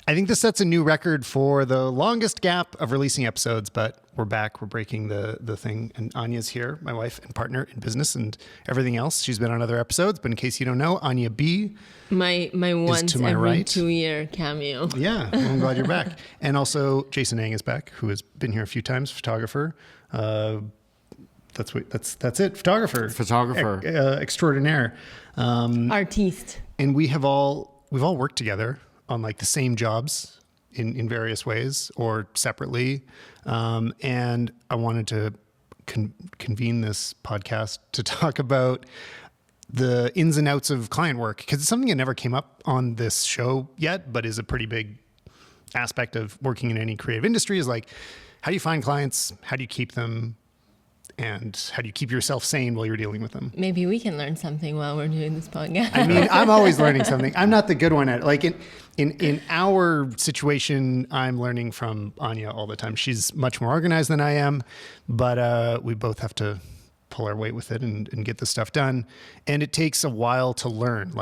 I think this sets a new record for the longest gap of releasing episodes, but we're back. We're breaking the thing. And Anya's here, my wife and partner in business and everything else. She's been on other episodes, but in case you don't know, Anya B. My once to my every right. 2-year cameo. Yeah, well, I'm glad you're back. And also Jason Ang is back, who has been here a few times, photographer. That's it, photographer. Extraordinaire. Artiste. And we've all worked together on like the same jobs in various ways or separately. And I wanted to convene this podcast to talk about the ins and outs of client work, because it's something that never came up on this show yet, but is a pretty big aspect of working in any creative industry. Is like, how do you find clients? How do you keep them? And how do you keep yourself sane while you're dealing with them? Maybe we can learn something while we're doing this podcast. I mean, I'm always learning something. I'm not the good one at it. Like in our situation, I'm learning from Anya all the time. She's much more organized than I am, but we both have to pull our weight with it and get the stuff done. And it takes a while to learn.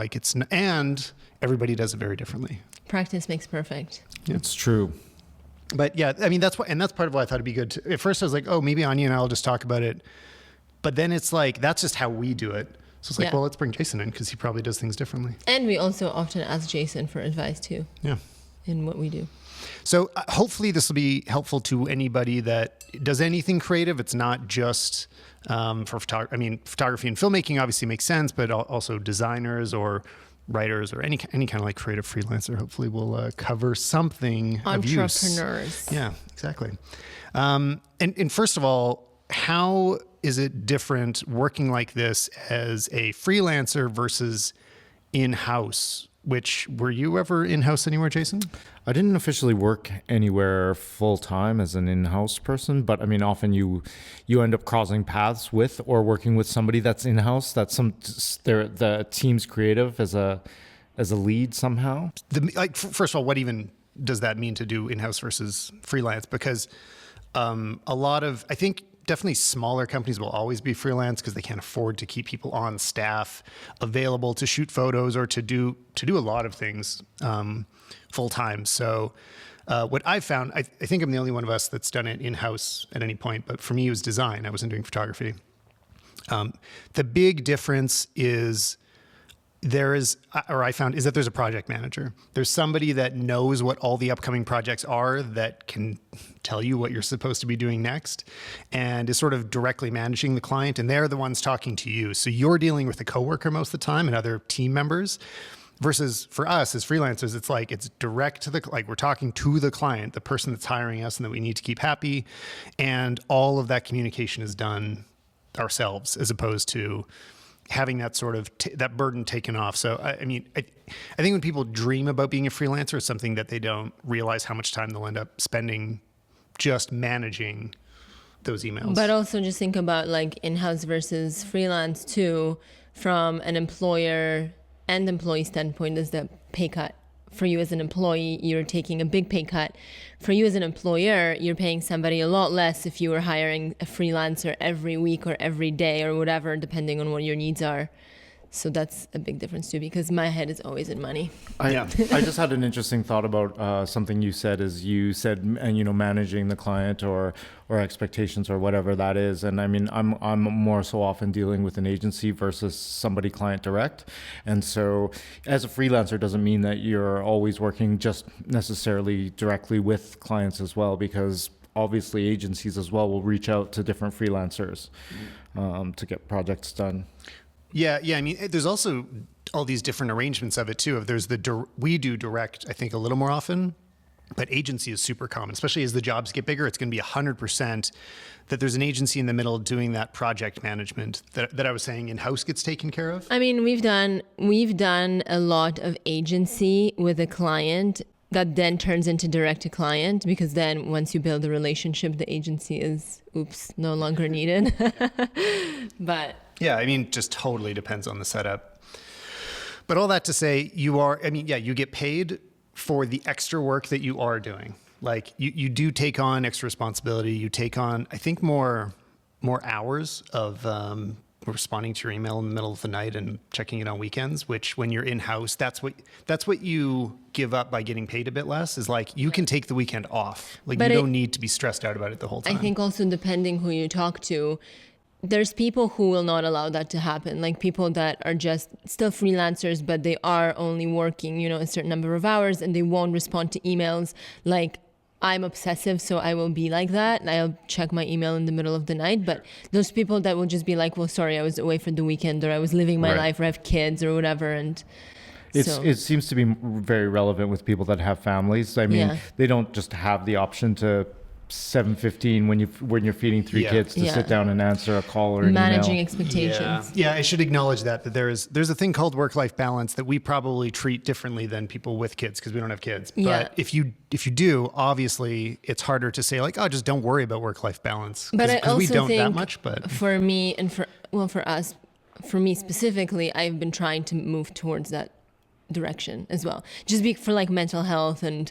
And everybody does it very differently. Practice makes perfect. Yeah. It's true. But yeah, I mean, that's part of why I thought it'd be good to, at first I was like, oh, maybe Anya and I will just talk about it. But then it's like, that's just how we do it. So it's like, well, let's bring Jason in because he probably does things differently. And we also often ask Jason for advice too. Yeah. In what we do. So hopefully this will be helpful to anybody that does anything creative. It's not just for photography. I mean, photography and filmmaking obviously makes sense, but also designers or writers or any kind of like creative freelancer. Hopefully we'll cover something of use. Entrepreneurs. Yeah, exactly. And first of all, how is it different working like this as a freelancer versus in-house? Were you ever in-house anywhere, Jason? I didn't officially work anywhere full-time as an in-house person, but I mean, often you end up crossing paths with or working with somebody that's in-house, that's the team's creative as a lead somehow. First of all, what even does that mean to do in-house versus freelance? Because I think definitely smaller companies will always be freelance because they can't afford to keep people on staff available to shoot photos or to do a lot of things full time. So what I've found, I think I'm the only one of us that's done it in-house at any point, but for me it was design. I wasn't doing photography. The big difference is I found that there's a project manager. There's somebody that knows what all the upcoming projects are that can tell you what you're supposed to be doing next and is sort of directly managing the client. And they're the ones talking to you. So you're dealing with a coworker most of the time and other team members versus for us as freelancers, it's direct to we're talking to the client, the person that's hiring us and that we need to keep happy. And all of that communication is done ourselves as opposed to having that sort of that burden taken off. So, I mean, I think when people dream about being a freelancer, it's something that they don't realize how much time they'll end up spending just managing those emails. But also just think about like in-house versus freelance too, from an employer and employee standpoint. Is the pay cut. For you as an employee, you're taking a big pay cut. For you as an employer, you're paying somebody a lot less if you were hiring a freelancer every week or every day or whatever, depending on what your needs are. So that's a big difference too, because my head is always in money. I just had an interesting thought about something you said, managing the client or expectations or whatever that is. And I mean, I'm more so often dealing with an agency versus somebody client direct. And so as a freelancer doesn't mean that you're always working just necessarily directly with clients as well, because obviously agencies as well will reach out to different freelancers to get projects done. Yeah. I mean, there's also all these different arrangements of it too. There's we do direct, I think, a little more often, but agency is super common, especially as the jobs get bigger. It's going to be 100% that there's an agency in the middle doing that project management that I was saying in-house gets taken care of. I mean, we've done a lot of agency with a client that then turns into direct to client, because then once you build a relationship, the agency is, no longer needed. But yeah, I mean, just totally depends on the setup. But all that to say, you get paid for the extra work that you are doing. Like you do take on extra responsibility. You take on, I think, more hours of responding to your email in the middle of the night and checking it on weekends, which when you're in-house, that's what you give up by getting paid a bit less, is like you can take the weekend off. Like But you don't need to be stressed out about it the whole time. I think also depending who you talk to, there's people who will not allow that to happen. Like people that are just still freelancers, but they are only working, a certain number of hours, and they won't respond to emails. Like I'm obsessive, so I will be like that. I'll check my email in the middle of the night. But those people that will just be like, well, sorry, I was away for the weekend, or I was living my life, or I have kids or whatever. And it seems to be very relevant with people that have families. I mean, they don't just have the option to 7:15 when you're feeding three kids to sit down and answer a call or an managing email. expectations. Yeah, I should acknowledge that there's a thing called work-life balance that we probably treat differently than people with kids because we don't have kids. But if you do, obviously it's harder to say like, oh, just don't worry about work-life balance. But I also we don't think that much. But for me and for us, for me specifically, I've been trying to move towards that direction as well. Just for like mental health and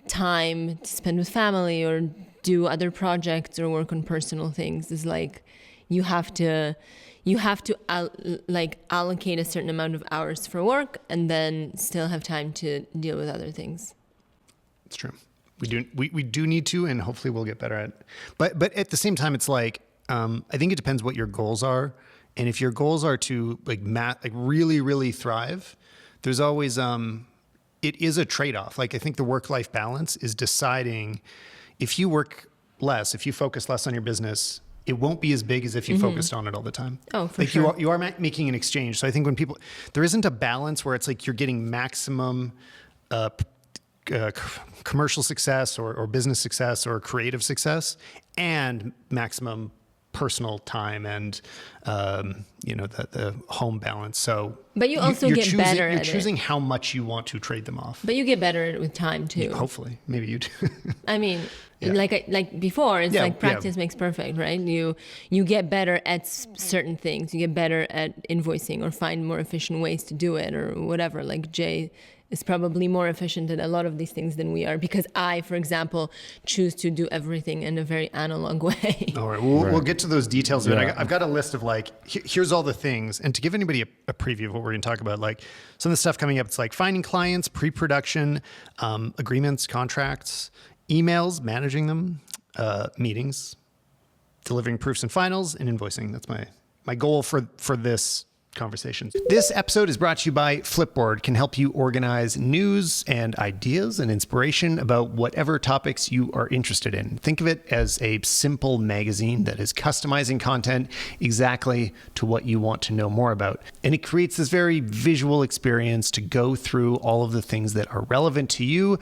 time to spend with family or do other projects or work on personal things is like you have to allocate a certain amount of hours for work and then still have time to deal with other things. it's true. We do need to, and hopefully we'll get better at it. But at the same time, it's like I think it depends what your goals are, and if your goals are to like really really thrive, there's always it is a trade-off. Like I think the work-life balance is deciding if you work less, if you focus less on your business, it won't be as big as if you focused on it all the time. Oh, for sure. You are making an exchange. So I think when there isn't a balance where it's like you're getting maximum commercial success or business success or creative success and maximum personal time and the home balance. So but you also get better at it. You're choosing how much you want to trade them off. But you get better at it with time too. Hopefully, maybe you do. I mean, Yeah. like before, it's like practice makes perfect, right? You get better at certain things. You get better at invoicing or find more efficient ways to do it or whatever. Like Jay is probably more efficient at a lot of these things than we are because I, for example, choose to do everything in a very analog way. All right, we'll get to those details. But I've got a list of like, here's all the things. And to give anybody a preview of what we're going to talk about, like some of the stuff coming up, it's like finding clients, pre-production, agreements, contracts, emails, managing them, meetings, delivering proofs and finals, and invoicing. That's my goal for this conversation. This episode is brought to you by Flipboard. Can help you organize news and ideas and inspiration about whatever topics you are interested in. Think of it as a simple magazine that is customizing content exactly to what you want to know more about. And it creates this very visual experience to go through all of the things that are relevant to you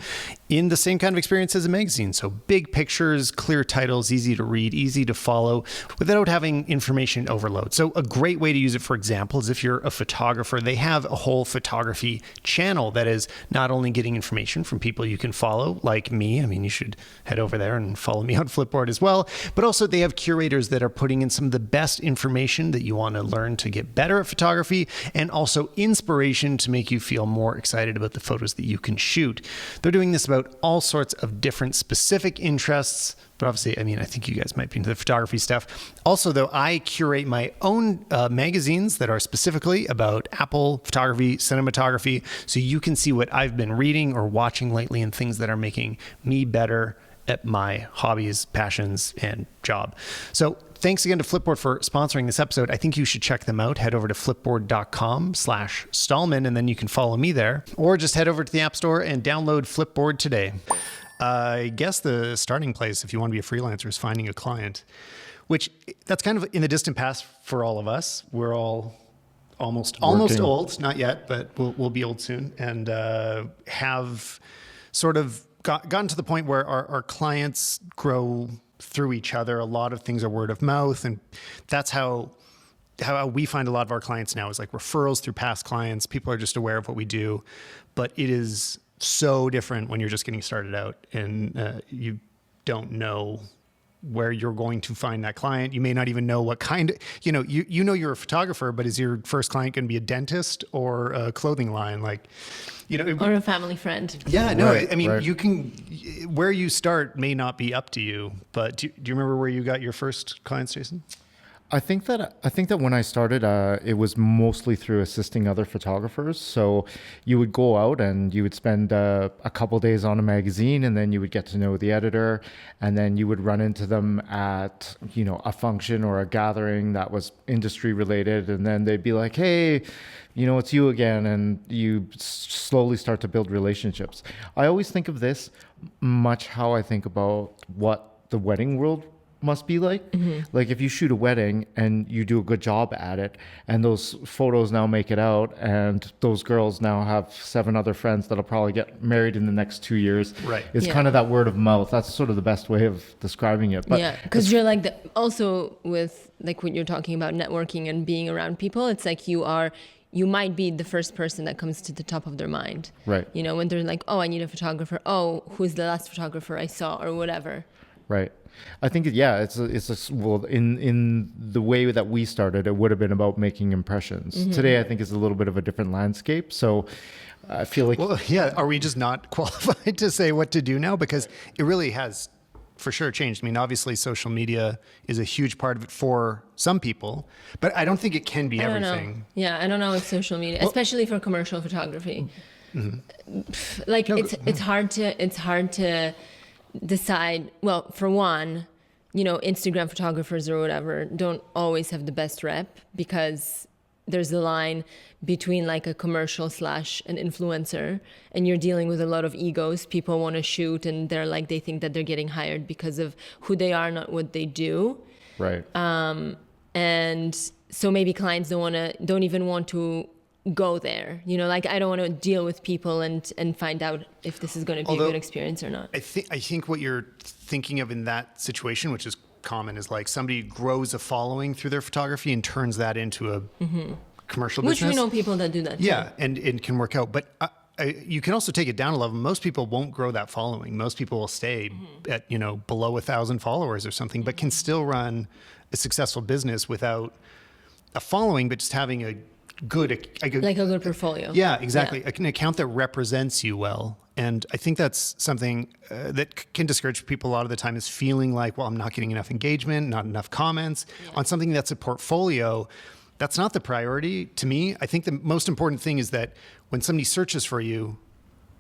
in the same kind of experience as a magazine. So big pictures, clear titles, easy to read, easy to follow without having information overload. So a great way to use it, for example, is if you're a photographer, they have a whole photography channel that is not only getting information from people you can follow, like me. I mean, you should head over there and follow me on Flipboard as well. But also they have curators that are putting in some of the best information that you want to learn to get better at photography, and also inspiration to make you feel more excited about the photos that you can shoot. They're doing this about all sorts of different specific interests. But obviously, I mean, I think you guys might be into the photography stuff. Also, though, I curate my own magazines that are specifically about Apple photography, cinematography, so you can see what I've been reading or watching lately and things that are making me better at my hobbies, passions, and job. So thanks again to Flipboard for sponsoring this episode. I think you should check them out. Head over to flipboard.com/Stallman, and then you can follow me there. Or just head over to the App Store and download Flipboard today. I guess the starting place, if you want to be a freelancer, is finding a client, which that's kind of in the distant past for all of us. We're all almost old, not yet, but we'll be old soon, and have sort of gotten to the point where our clients grow through each other. A lot of things are word of mouth, and that's how we find a lot of our clients now is like referrals through past clients. People are just aware of what we do, but it is so different when you're just getting started out and you don't know where you're going to find that client. You may not even know what kind of, you know you're a photographer, but is your first client going to be a dentist or a clothing line? Like, or a family friend. Yeah, no, right, I mean, you can, where you start may not be up to you, but do you remember where you got your first clients, Jason? I think that when I started, it was mostly through assisting other photographers. So you would go out and you would spend a couple days on a magazine, and then you would get to know the editor, and then you would run into them at a function or a gathering that was industry related, and then they'd be like, "Hey, it's you again," and you slowly start to build relationships. I always think of this much how I think about what the wedding world must be like. Like if you shoot a wedding and you do a good job at it, and those photos now make it out, and those girls now have 7 other friends that'll probably get married in the next 2 years. Right. It's kind of that word of mouth. That's sort of the best way of describing it. But yeah, because you're like also with like when you're talking about networking and being around people, it's like you might be the first person that comes to the top of their mind. Right. When they're like, oh, I need a photographer. Oh, who's the last photographer I saw or whatever. Right. I think, well, in the way that we started, it would have been about making impressions. Today, I think is a little bit of a different landscape. So I feel like, Well, yeah. Are we just not qualified to say what to do now? Because it really has for sure changed. I mean, obviously social media is a huge part of it for some people, but I don't think it can be everything. Yeah. I don't know with social media, especially for commercial photography. Like it's hard to decide. Well, for one, Instagram photographers or whatever don't always have the best rep, because there's a line between like a commercial / an influencer, and you're dealing with a lot of egos. People want to shoot, and they think that they're getting hired because of who they are, not what they do. right. And so maybe clients don't even want to go there. Like I don't want to deal with people and find out if this is going to be a good experience or not. I think what you're thinking of in that situation, which is common, is like somebody grows a following through their photography and turns that into a commercial Which business. we know people that do that too. Yeah, and it can work out. But you can also take it down a level. Most people won't grow that following. Most people will stay at below 1,000 followers or something, but can still run a successful business without a following, but just having a good portfolio. Yeah, exactly. Yeah. An account that represents you well. And I think that's something that can discourage people a lot of the time, is feeling like, well, I'm not getting enough engagement, not enough comments on something that's a portfolio. That's not the priority to me. I think the most important thing is that when somebody searches for you,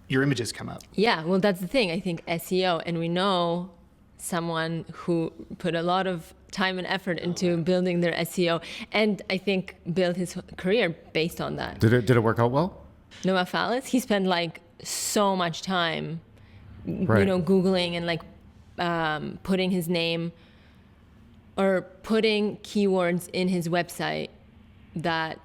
your images come up. Yeah, well, that's the thing. I think SEO, and we know someone who put a lot of time and effort into building their SEO, and I think built his career based on that. Did it work out well? Noah Fallis, he spent like so much time, Right. Googling and putting his name or putting keywords in his website that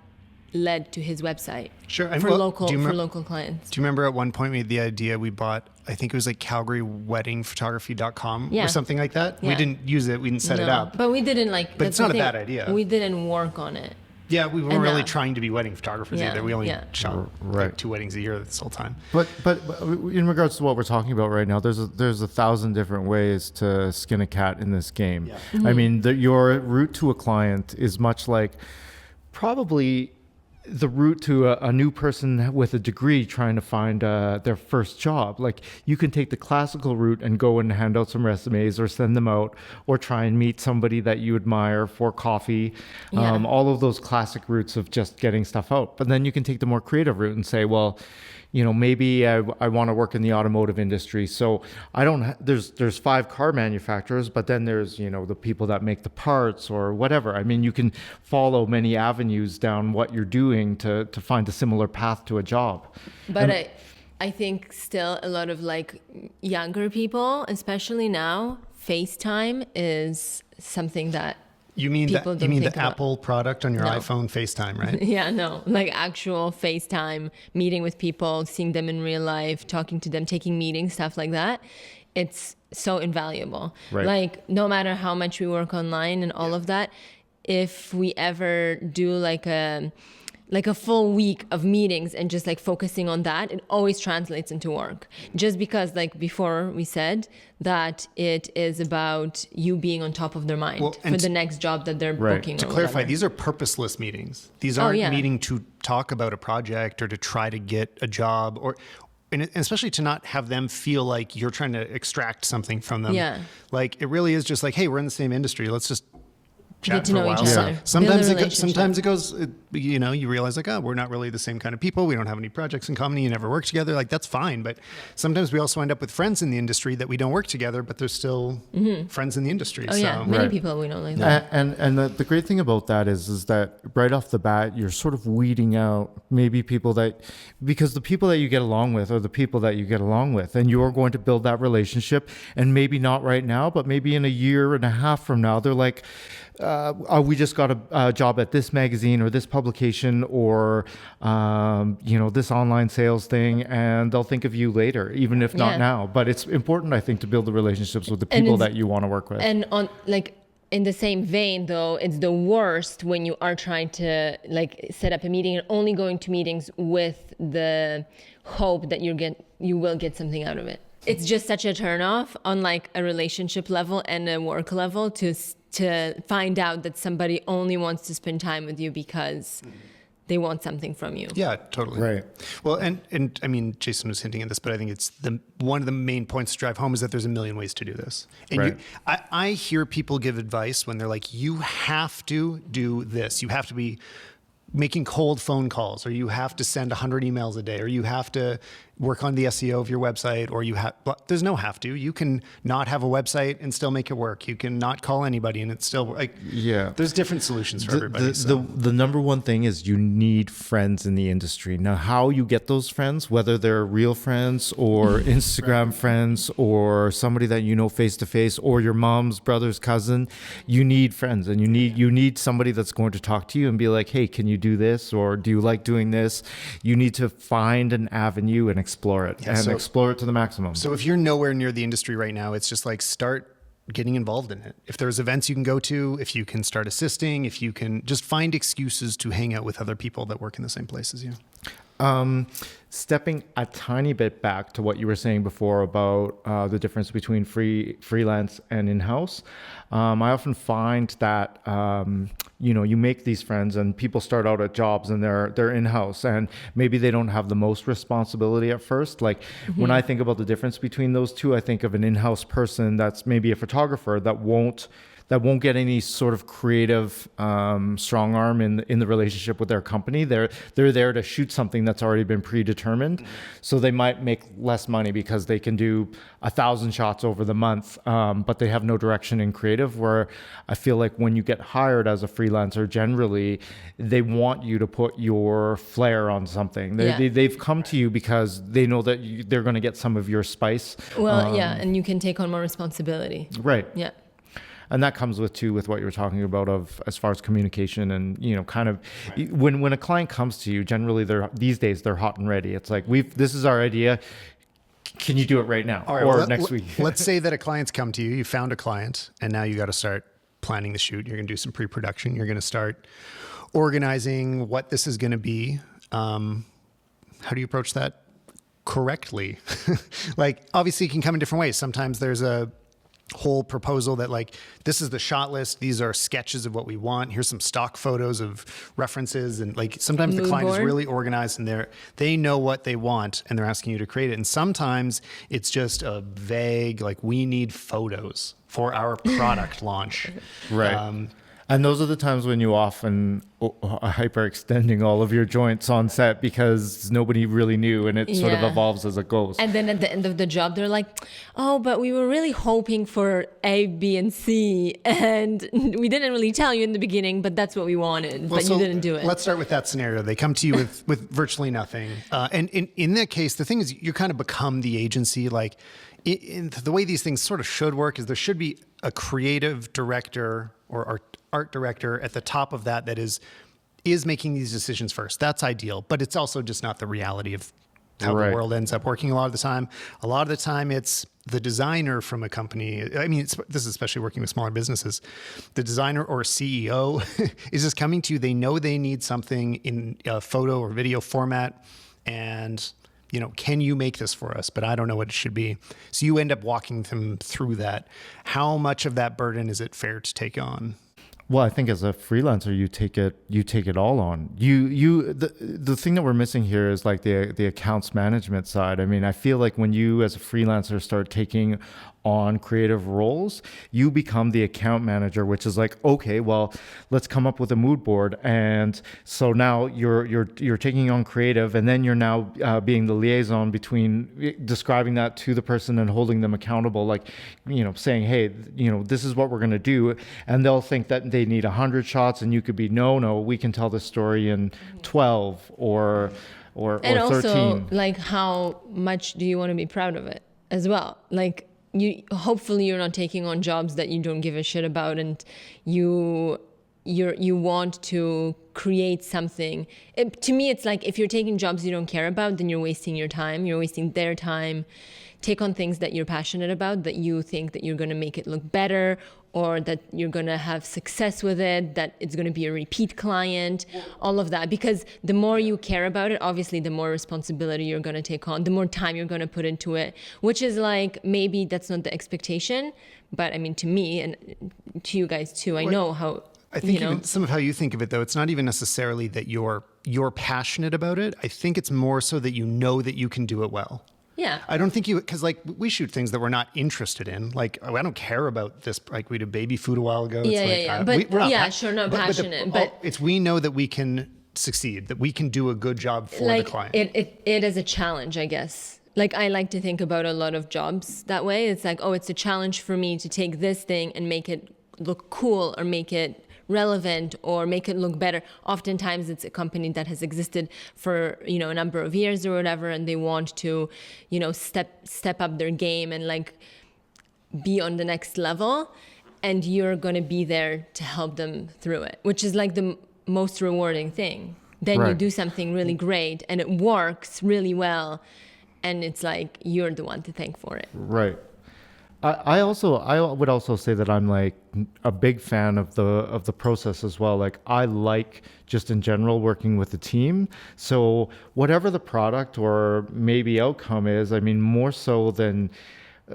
led to his website. Sure. And For well, local do you for remem- local clients. Do you remember at one point we had the idea, we bought, I think it was like CalgaryWeddingPhotography.com Yeah. or something like that? We Yeah. didn't use it. We didn't set it No, up. But we didn't like. But that's it's not the a thing. bad idea. We didn't work on it. Yeah, we weren't And, really trying to be wedding photographers yeah, either. We only yeah. shot Right. like 2 weddings a year this whole time. But in regards to what we're talking about right now, there's 1,000 different ways to skin a cat in this game. Yeah. I mean, your route to a client is much like probably the route to a new person with a degree trying to find their first job. Like you can take the classical route and go and hand out some resumes or send them out, or try and meet somebody that you admire for coffee. Yeah. All of those classic routes of just getting stuff out. But then you can take the more creative route and say, well, maybe I want to work in the automotive industry. So I don't, there's 5 car manufacturers, but then there's, the people that make the parts or whatever. I mean, you can follow many avenues down what you're doing to find a similar path to a job. But I think still a lot of like younger people, especially now, FaceTime is something that You mean people the don't think about. Apple product on your No. iPhone, FaceTime, right? Yeah, no, like actual FaceTime, meeting with people, seeing them in real life, talking to them, taking meetings, stuff like that. It's so invaluable. Right. Like no matter how much we work online and all of that, if we ever do like a full week of meetings and just like focusing on that, it always translates into work. Just because like before we said that it is about you being on top of their mind Well, for and the next job that they're Right. booking. To or clarify, whatever. these are purposeless meetings. These aren't yeah. meeting to talk about a project or to try to get a job, and especially to not have them feel like you're trying to extract something from them. Yeah. Like it really is just like, hey, we're in the same industry. Let's just chat to for a know while. each So other. sometimes Build a sometimes it goes, you know, you realize like, oh, we're not really the same kind of people. We don't have any projects in common. You never work together. Like that's fine. But sometimes we also end up with friends in the industry that we don't work together, but they're still friends in the industry. Oh so. yeah, many people we know like that. And the great thing about that is that right off the bat, you're sort of weeding out maybe people that, because the people that you get along with are the people that you get along with, and you're going to build that relationship. And maybe not right now, but maybe in a year and a half from now, they're like, we just got a job at this magazine or this publication or, you know, this online sales thing, and they'll think of you later, even if not now. But it's important, I think, to build the relationships with the people that you want to work with. And on like in the same vein, though, it's the worst when you are trying to like set up a meeting and only going to meetings with the hope that you will get something out of it. It's just such a turnoff on like a relationship level and a work level to find out that somebody only wants to spend time with you because they want something from you. Yeah, totally. Right. Well, and I mean, Jason was hinting at this, but I think it's one of the main points to drive home is that there's a million ways to do this. And right. I hear people give advice when they're like, you have to do this. You have to be making cold phone calls, or you have to send 100 emails a day, or you have to work on the SEO of your website, or there's no have to. You can not have a website and still make it work. You can not call anybody and it's still like, there's different solutions for everybody. The number one thing is you need friends in the industry. Now, how you get those friends, whether they're real friends or Instagram friends or somebody that you know face to face or your mom's brother's cousin, you need friends, and you need somebody that's going to talk to you and be like, hey, can you do this? Or do you like doing this? You need to find an avenue and explore it explore it to the maximum. So if you're nowhere near the industry right now, it's just like start getting involved in it. If there's events you can go to, if you can start assisting, if you can just find excuses to hang out with other people that work in the same place as you. Stepping a tiny bit back to what you were saying before about the difference between freelance and in-house, I often find that you make these friends and people start out at jobs and they're in-house and maybe they don't have the most responsibility at first. Like when I think about the difference between those two, I think of an in-house person that's maybe a photographer that won't get any sort of creative strong arm in the relationship with their company. They're there to shoot something that's already been predetermined. So they might make less money because they can do 1,000 shots over the month, but they have no direction in creative. Where I feel like when you get hired as a freelancer, generally they want you to put your flair on something. They've come to you because they know that they're going to get some of your spice. Well, and you can take on more responsibility. Right. Yeah. And that comes with what you were talking about of as far as communication and, kind of when a client comes to you, generally these days they're hot and ready. It's like, this is our idea. Can you do it right now or next week? Let's say that a client's come to you, you found a client, and now you got to start planning the shoot. You're going to do some pre-production. You're going to start organizing what this is going to be. How do you approach that correctly? Like, obviously it can come in different ways. Sometimes there's a whole proposal that like, this is the shot list. These are sketches of what we want. Here's some stock photos of references. And like, sometimes the client is really organized and they know what they want and they're asking you to create it. And sometimes it's just a vague, like, we need photos for our product launch. Right. And those are the times when you often are hyperextending all of your joints on set because nobody really knew, and it sort of evolves as it goes. And then at the end of the job, they're like, oh, but we were really hoping for A, B, and C, and we didn't really tell you in the beginning, but that's what we wanted, but you didn't do it. Let's start with that scenario. They come to you with virtually nothing. And in that case, the thing is you kind of become the agency. Like, in the way these things sort of should work is there should be a creative director or art director at the top of that is making these decisions first. That's ideal, but it's also just not the reality of how the world ends up working a lot of the time. A lot of the time it's the designer from a company. I mean, this is especially working with smaller businesses. The designer or CEO is just coming to you. They know they need something in a photo or video format, and can you make this for us? But I don't know what it should be. So you end up walking them through that. How much of that burden is it fair to take on? Well, I think as a freelancer, you take it all on. The thing that we're missing here is like the accounts management side. I mean, I feel like when you as a freelancer start taking on creative roles, you become the account manager, which is like, okay, well, let's come up with a mood board. And so now you're taking on creative, and then you're now being the liaison between describing that to the person and holding them accountable, like, saying, hey, this is what we're going to do. And they'll think that they need 100 shots, and you could be, no, we can tell this story in 12 or and 13. also, like, how much do you want to be proud of it as well? Like, hopefully you're not taking on jobs that you don't give a shit about, and you want to create something. To me, it's like, if you're taking jobs you don't care about, then you're wasting your time. You're wasting their time. Take on things that you're passionate about, that you think that you're going to make it look better, or that you're going to have success with it, that it's going to be a repeat client, all of that. Because the more you care about it, obviously the more responsibility you're going to take on, the more time you're going to put into it, which is like, maybe that's not the expectation, but I mean, to me and to you guys too, I know how, I think even some of how you think of it, though, it's not even necessarily that you're passionate about it. I think it's more so that you know that you can do it well. Yeah. I don't think because like we shoot things that we're not interested in. Like, I don't care about this. Like, we did baby food a while ago. Yeah. But we're not not passionate. But it's, we know that we can succeed, that we can do a good job for like, the client. It is a challenge, I guess. Like, I like to think about a lot of jobs that way. It's like, oh, it's a challenge for me to take this thing and make it look cool, or make it relevant, or make it look better. Oftentimes it's a company that has existed for a number of years or whatever, and they want to step up their game and like be on the next level, and you're going to be there to help them through it, which is like the most rewarding thing. Then you do something really great and it works really well, and it's like you're the one to thank for it. Right. I would also say that I'm like a big fan of the process as well. Like, I like just in general working with the team. So whatever the product or maybe outcome is, I mean, more so than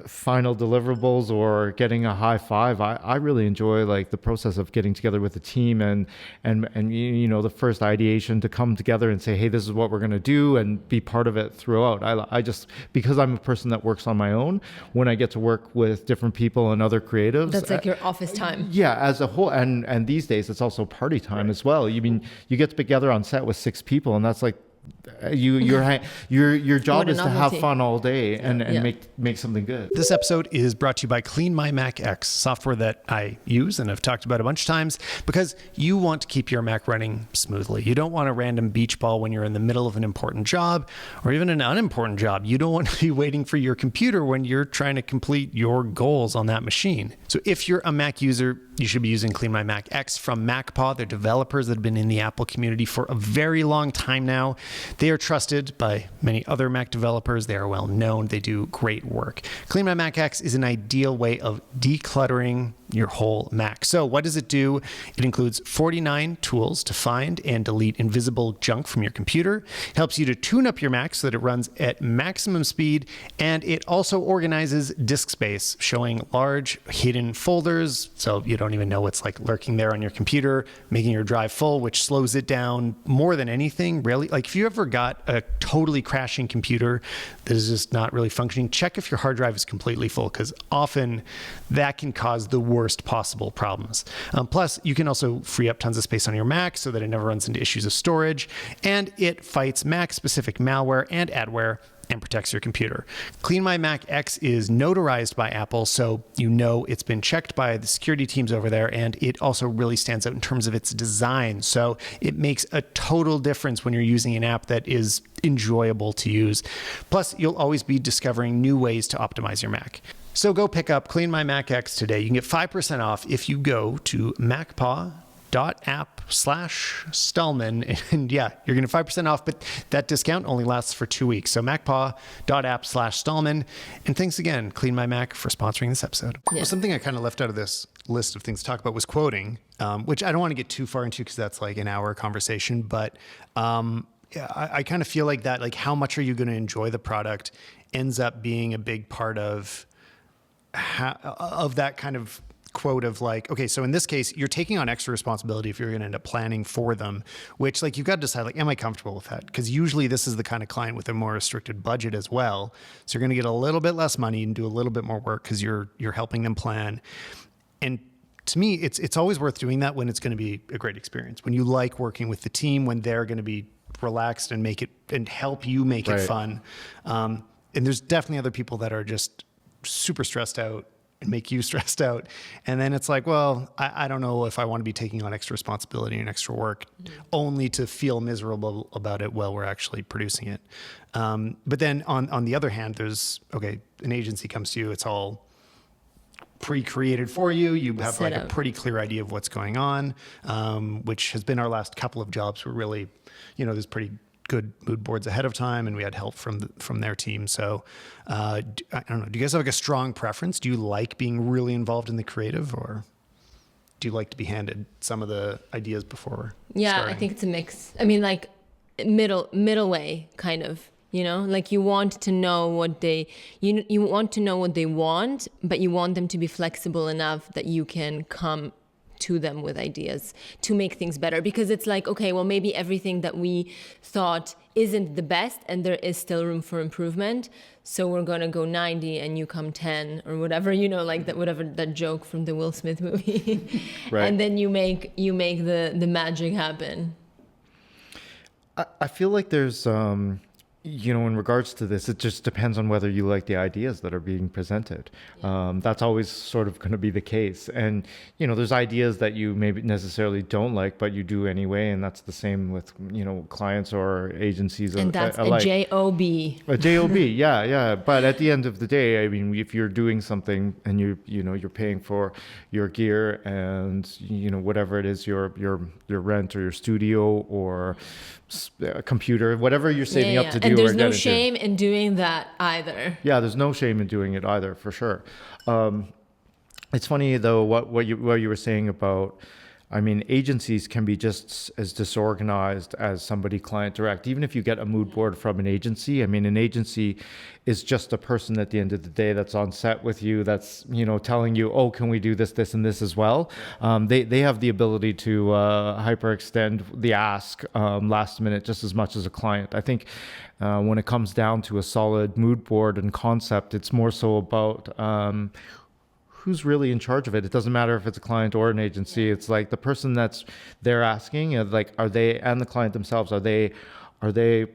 final deliverables or getting a high five, I really enjoy like the process of getting together with the team and the first ideation to come together and say, hey, this is what we're going to do, and be part of it throughout. I just, because I'm a person that works on my own, when I get to work with different people and other creatives, that's like your office time. Yeah, as a whole, and these days it's also party time as well. You mean, you get together on set with 6 people, and that's like, your job is to have fun all day and make something good. This episode is brought to you by Clean My Mac X, software that I use and have talked about a bunch of times, because you want to keep your Mac running smoothly. You don't want a random beach ball when you're in the middle of an important job, or even an unimportant job. You don't want to be waiting for your computer when you're trying to complete your goals on that machine. So if you're a Mac user, you should be using Clean My Mac X from MacPaw. They're developers that have been in the Apple community for a very long time now. They are trusted by many other Mac developers. They are well known. They do great work. Clean My Mac X is an ideal way of decluttering your whole Mac. So what does it do? It includes 49 tools to find and delete invisible junk from your computer. It helps you to tune up your Mac so that it runs at maximum speed. And it also organizes disk space, showing large hidden folders, so you don't even know what's like lurking there on your computer, making your drive full, which slows it down more than anything. Really, like, if you ever got a totally crashing computer that is just not really functioning, check if your hard drive is completely full, because often that can cause the worst possible problems. Plus, you can also free up tons of space on your Mac so that it never runs into issues of storage, and it fights Mac-specific malware and adware and protects your computer. Clean My Mac X is notarized by Apple, so you know it's been checked by the security teams over there, and it also really stands out in terms of its design. So it makes a total difference when you're using an app that is enjoyable to use. Plus, you'll always be discovering new ways to optimize your Mac. So go pick up Clean My Mac X today. You can get 5% off if you go to macpaw.app/Stallman. And yeah, you're going to 5% off, but that discount only lasts for 2 weeks. So macpaw.app/Stallman. And thanks again, Clean My Mac, for sponsoring this episode. Yeah. Well, something I kind of left out of this list of things to talk about was quoting, which I don't want to get too far into because that's like an hour conversation. But yeah, I kind of feel like that, like, how much are you going to enjoy the product ends up being a big part of that kind of quote of like, okay, so in this case, you're taking on extra responsibility if you're going to end up planning for them, which like you've got to decide like, am I comfortable with that? Because usually this is the kind of client with a more restricted budget as well. So you're going to get a little bit less money and do a little bit more work because you're helping them plan. And to me, it's always worth doing that when it's going to be a great experience, when you like working with the team, when they're going to be relaxed and make it and help you make it fun. And there's definitely other people that are just super stressed out and make you stressed out. And then it's like, well, I don't know if I want to be taking on extra responsibility and extra work only to feel miserable about it while we're actually producing it. But then on the other hand, there's, okay, an agency comes to you, it's all pre-created for you. You have like a pretty clear idea of what's going on, which has been our last couple of jobs. We're really, there's pretty good mood boards ahead of time, and we had help from their team. So I don't know. Do you guys have like a strong preference? Do you like being really involved in the creative, or do you like to be handed some of the ideas before? Starting? I think it's a mix. I mean, like middle way, kind of. Like you want to know what you want to know what they want, but you want them to be flexible enough that you can come to them with ideas to make things better. Because it's like, okay, well, maybe everything that we thought isn't the best and there is still room for improvement. So we're going to go 90 and you come 10 or whatever, like that, whatever that joke from the Will Smith movie. Right. And then you make the magic happen. I feel like there's, in regards to this, it just depends on whether you like the ideas that are being presented. That's always sort of going to be the case. And, there's ideas that you maybe necessarily don't like, but you do anyway. And that's the same with, clients or agencies. And that's alike. A JOB. A JOB, yeah. But at the end of the day, I mean, if you're doing something and you're paying for your gear and, whatever it is, your rent or your studio or a computer, whatever you're saving up to do. And there's no shame in doing that either. Yeah, there's no shame in doing it either, for sure. It's funny though what you were saying about, I mean, agencies can be just as disorganized as somebody client direct. Even if you get a mood board from an agency, I mean, an agency is just a person at the end of the day that's on set with you, that's, telling you, oh, can we do this, this, and this as well? They have the ability to hyperextend the ask last minute just as much as a client. I think when it comes down to a solid mood board and concept, it's more so about who's really in charge of it. It doesn't matter if it's a client or an agency. It's like the person that's they're asking, like, are they, and the client themselves, are they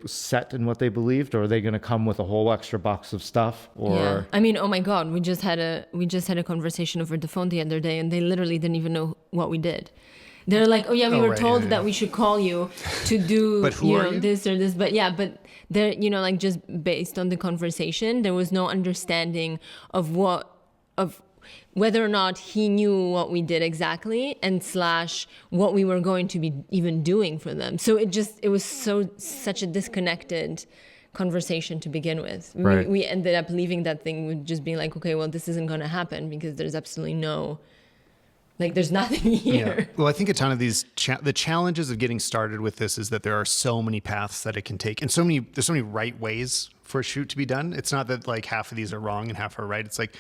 set in what they believed, or are they going to come with a whole extra box of stuff? Or I mean, oh my God, we just had a conversation over the phone the other day, and they literally didn't even know what we did. They're like, oh yeah, we were told that we should call you to do this or this, but they're like just based on the conversation, there was no understanding of whether or not he knew what we did exactly and / what we were going to be even doing for them. So it was such a disconnected conversation to begin with. Right. We ended up leaving that thing with just being like, okay, well, this isn't going to happen because there's absolutely there's nothing here. Yeah. Well, I think a ton of these, the challenges of getting started with this is that there are so many paths that it can take, and there's so many right ways for a shoot to be done. It's not that like half of these are wrong and half are right. It's like,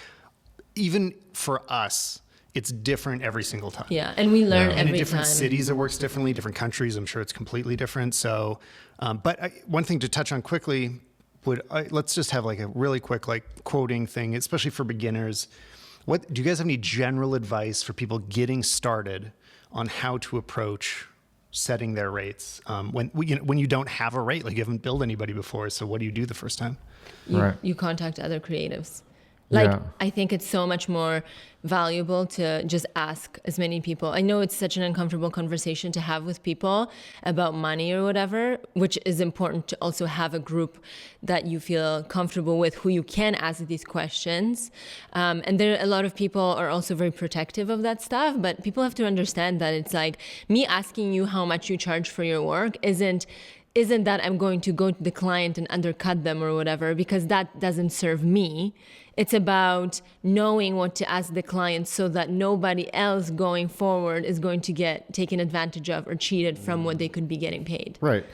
even for us, it's different every single time. Yeah, and we learn every time. And in different cities, it works differently. Different countries, I'm sure it's completely different. So, one thing to touch on quickly let's just have like a really quick like quoting thing, especially for beginners. Do you guys have any general advice for people getting started on how to approach setting their rates when you don't have a rate, like you haven't billed anybody before? So what do you do the first time? You contact other creatives. I think it's so much more valuable to just ask as many people. I know it's such an uncomfortable conversation to have with people about money or whatever, which is important to also have a group that you feel comfortable with, who you can ask these questions. And a lot of people are also very protective of that stuff, but people have to understand that it's like me asking you how much you charge for your work isn't that I'm going to go to the client and undercut them or whatever, because that doesn't serve me. It's about knowing what to ask the client so that nobody else going forward is going to get taken advantage of or cheated from what they could be getting paid. Right.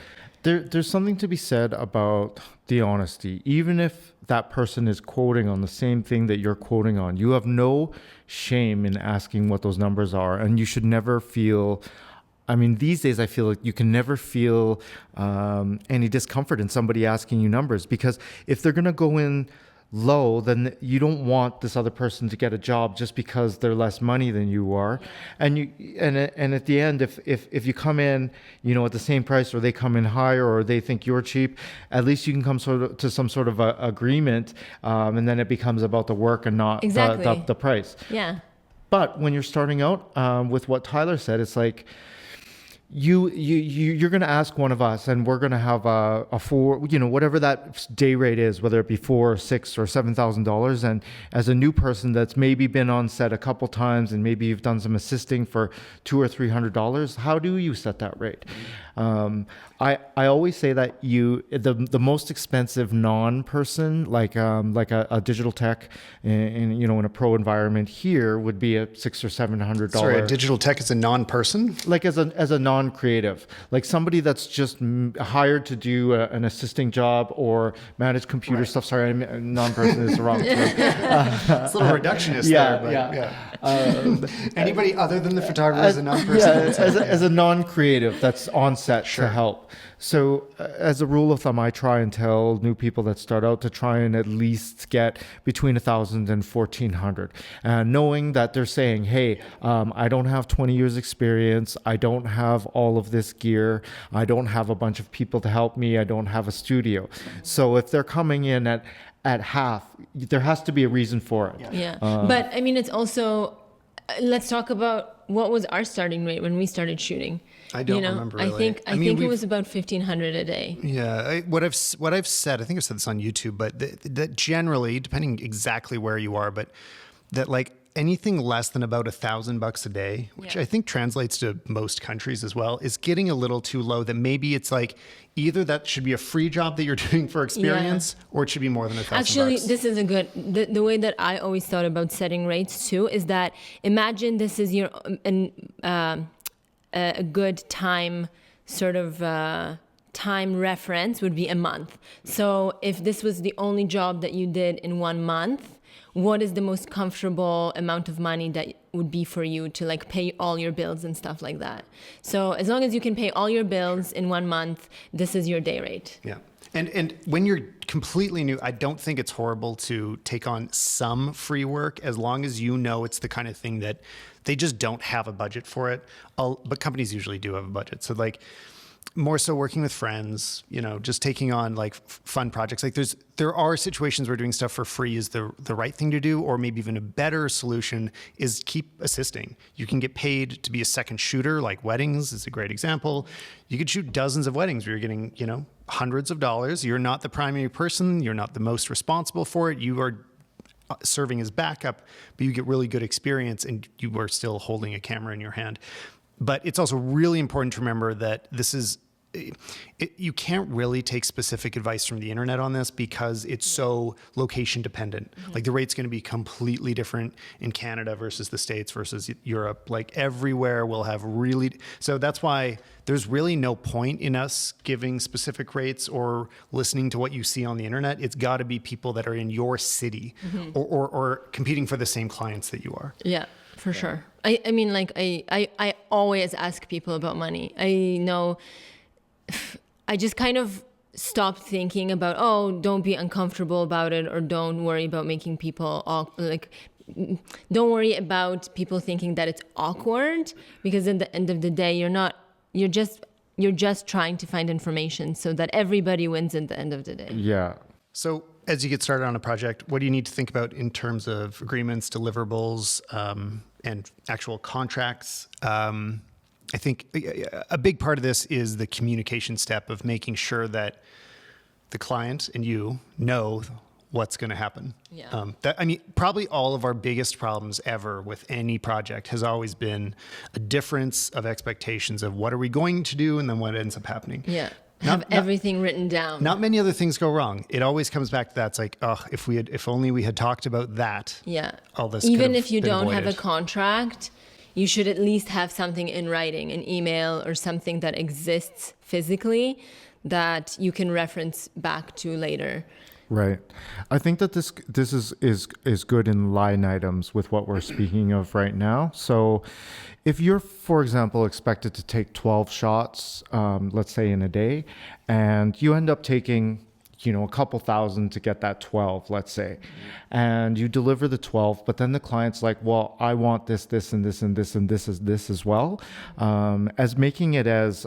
There's something to be said about the honesty. Even if that person is quoting on the same thing that you're quoting on, you have no shame in asking what those numbers are. And you should never feel, I mean, these days I feel like you can never feel any discomfort in somebody asking you numbers, because if they're going to go in low, then you don't want this other person to get a job just because they're less money than you are. And at the end, if you come in, at the same price, or they come in higher, or they think you're cheap, at least you can come to some sort of a agreement, and then it becomes about the work and not the price. Yeah. But when you're starting out, with what Tyler said, it's like, you're going to ask one of us, and we're going to have a for, whatever that day rate is, whether it be $4,000 or $6,000 or $7,000. And as a new person that's maybe been on set a couple times, and maybe you've done some assisting for $200 or $300, how do you set that rate? I always say that the most expensive non-person, like a digital tech in a pro environment here, would be a $600 or $700. Sorry, a digital tech is a non-person? Like as a non-creative, like somebody that's just hired to do an assisting job or manage computer stuff. Sorry, non-person is the wrong term. It's a little reductionist there. But anybody other than the photographer is a non-person? As a non-creative that's on set to help. So as a rule of thumb, I try and tell new people that start out to try and at least get between 1,000 and 1,400, knowing that they're saying, hey, I don't have 20 years experience. I don't have all of this gear. I don't have a bunch of people to help me. I don't have a studio. So if they're coming in at half, there has to be a reason for it. Yeah. But I mean, it's also, let's talk about what was our starting rate when we started shooting. I don't remember really. I think it was about $1,500 a day. Yeah, what I've said, I think I've said this on YouTube, but that generally, depending exactly where you are, but that like anything less than about $1,000 a day, which I think translates to most countries as well, is getting a little too low. That maybe it's like either that should be a free job that you're doing for experience, or it should be more than $1,000. Actually, this is the way that I always thought about setting rates too, is that imagine this is your a good time sort of time reference would be a month. So if this was the only job that you did in 1 month, what is the most comfortable amount of money that would be for you to like pay all your bills and stuff like that? So as long as you can pay all your bills in 1 month, this is your day rate. Yeah. And when you're completely new, I don't think it's horrible to take on some free work, as long as you know it's the kind of thing that they just don't have a budget for it. But companies usually do have a budget. So like more so working with friends, just taking on like fun projects. Like there are situations where doing stuff for free is the right thing to do, or maybe even a better solution is keep assisting. You can get paid to be a second shooter, like weddings is a great example. You could shoot dozens of weddings where you're getting, hundreds of dollars. You're not the primary person. You're not the most responsible for it. You are serving as backup, but you get really good experience and you are still holding a camera in your hand. But it's also really important to remember that this is, you can't really take specific advice from the internet on this, because it's so location dependent. Mm-hmm. Like the rate's going to be completely different in Canada versus the States versus Europe. Like everywhere will have so that's why there's really no point in us giving specific rates or listening to what you see on the internet. It's got to be people that are in your city, mm-hmm. or competing for the same clients that you are. Yeah. For sure. I mean, like I always ask people about money. I know I just kind of stopped thinking about, don't be uncomfortable about it, or don't worry about making people don't worry about people thinking that it's awkward, because at the end of the day, you're just trying to find information so that everybody wins at the end of the day. Yeah. So as you get started on a project, what do you need to think about in terms of agreements, deliverables, and actual contracts? I think a big part of this is the communication step of making sure that the client and you know what's going to happen. Yeah. Probably all of our biggest problems ever with any project has always been a difference of expectations of what are we going to do and then what ends up happening. Yeah. Have everything written down. Not many other things go wrong. It always comes back to that. It's like, if only we had talked about that. Yeah. All this. Even if you don't have a contract, you should at least have something in writing, an email or something that exists physically that you can reference back to later. Right. I think that this is good in line items with what we're speaking of right now. So if you're, for example, expected to take 12 shots, let's say in a day, and you end up taking, a couple thousand to get that 12, let's say, and you deliver the 12, but then the client's like, well, I want this, this, and this, and this, and this as well, as making it as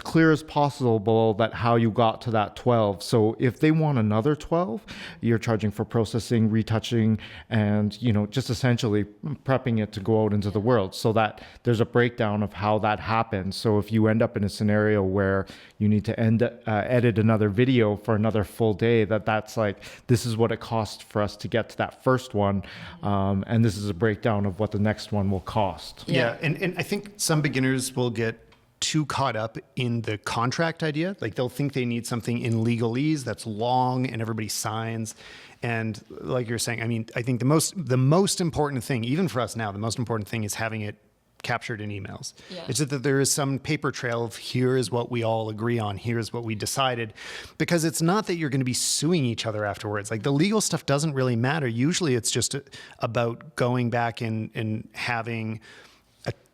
clear as possible that how you got to that 12. So if they want another 12, you're charging for processing, retouching, and, just essentially prepping it to go out into the world, so that there's a breakdown of how that happens. So if you end up in a scenario where you need to edit another video for another full day, that's like, this is what it costs for us to get to that first one, and this is a breakdown of what the next one will cost. Yeah, and I think some beginners will get too caught up in the contract idea. Like they'll think they need something in legalese that's long and everybody signs. And like you're saying, I mean, I think the most important thing, even for us now, the most important thing is having it captured in emails. Yeah. It's that there is some paper trail of here is what we all agree on, here's what we decided, because it's not that you're going to be suing each other afterwards. Like the legal stuff doesn't really matter. Usually it's just about going back and having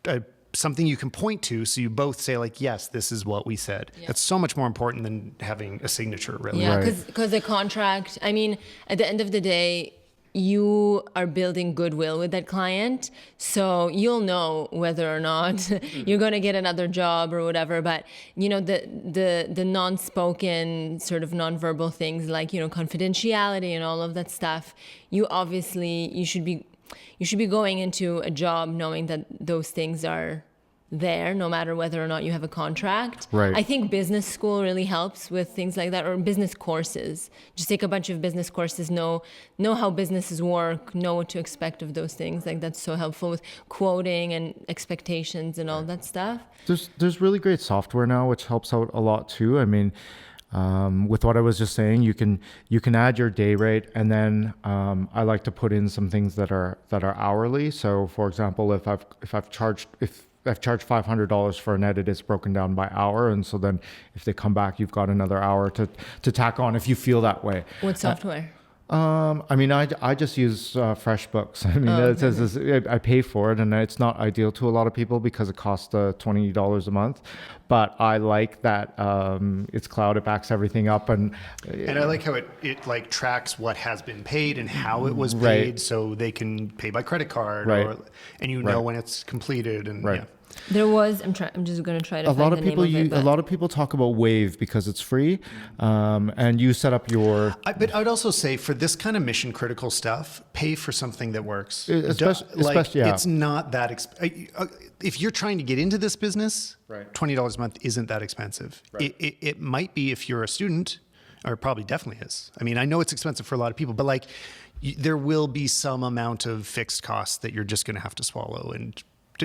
a something you can point to, so you both say like, yes, this is what we said. Yeah. That's so much more important than having a signature, really. Yeah, because the contract, I mean, at the end of the day, you are building goodwill with that client, so you'll know whether or not you're going to get another job or whatever. But the non-spoken sort of non-verbal things like confidentiality and all of that stuff, you should be going into a job knowing that those things are there, no matter whether or not you have a contract. Right. I think business school really helps with things like that, or business courses. Just take a bunch of business courses, know how businesses work, know what to expect of those things. Like that's so helpful with quoting and expectations and all that stuff. There's really great software now, which helps out a lot too. I mean, with what I was just saying, you can add your day rate, and then I like to put in some things that are hourly. So, for example, if I've charged $500 for an edit, it's broken down by hour, and so then if they come back, you've got another hour to tack on if you feel that way. What software? I mean, I just use FreshBooks. I mean, I pay for it, and it's not ideal to a lot of people because it costs $20 a month. But I like that it's cloud. It backs everything up, and I like how it like tracks what has been paid and how it was paid, right. So they can pay by credit card, right. And know when it's completed, and right. Yeah. There was. I'm just going to try to. A lot of people talk about Wave because it's free, and you set up your. But I'd also say for this kind of mission critical stuff, pay for something that works. Especially, yeah. It's not that if you're trying to get into this business, right. $20 a month isn't that expensive. Right. It might be if you're a student, or it probably definitely is. I mean, I know it's expensive for a lot of people, but like there will be some amount of fixed costs that you're just going to have to swallow, and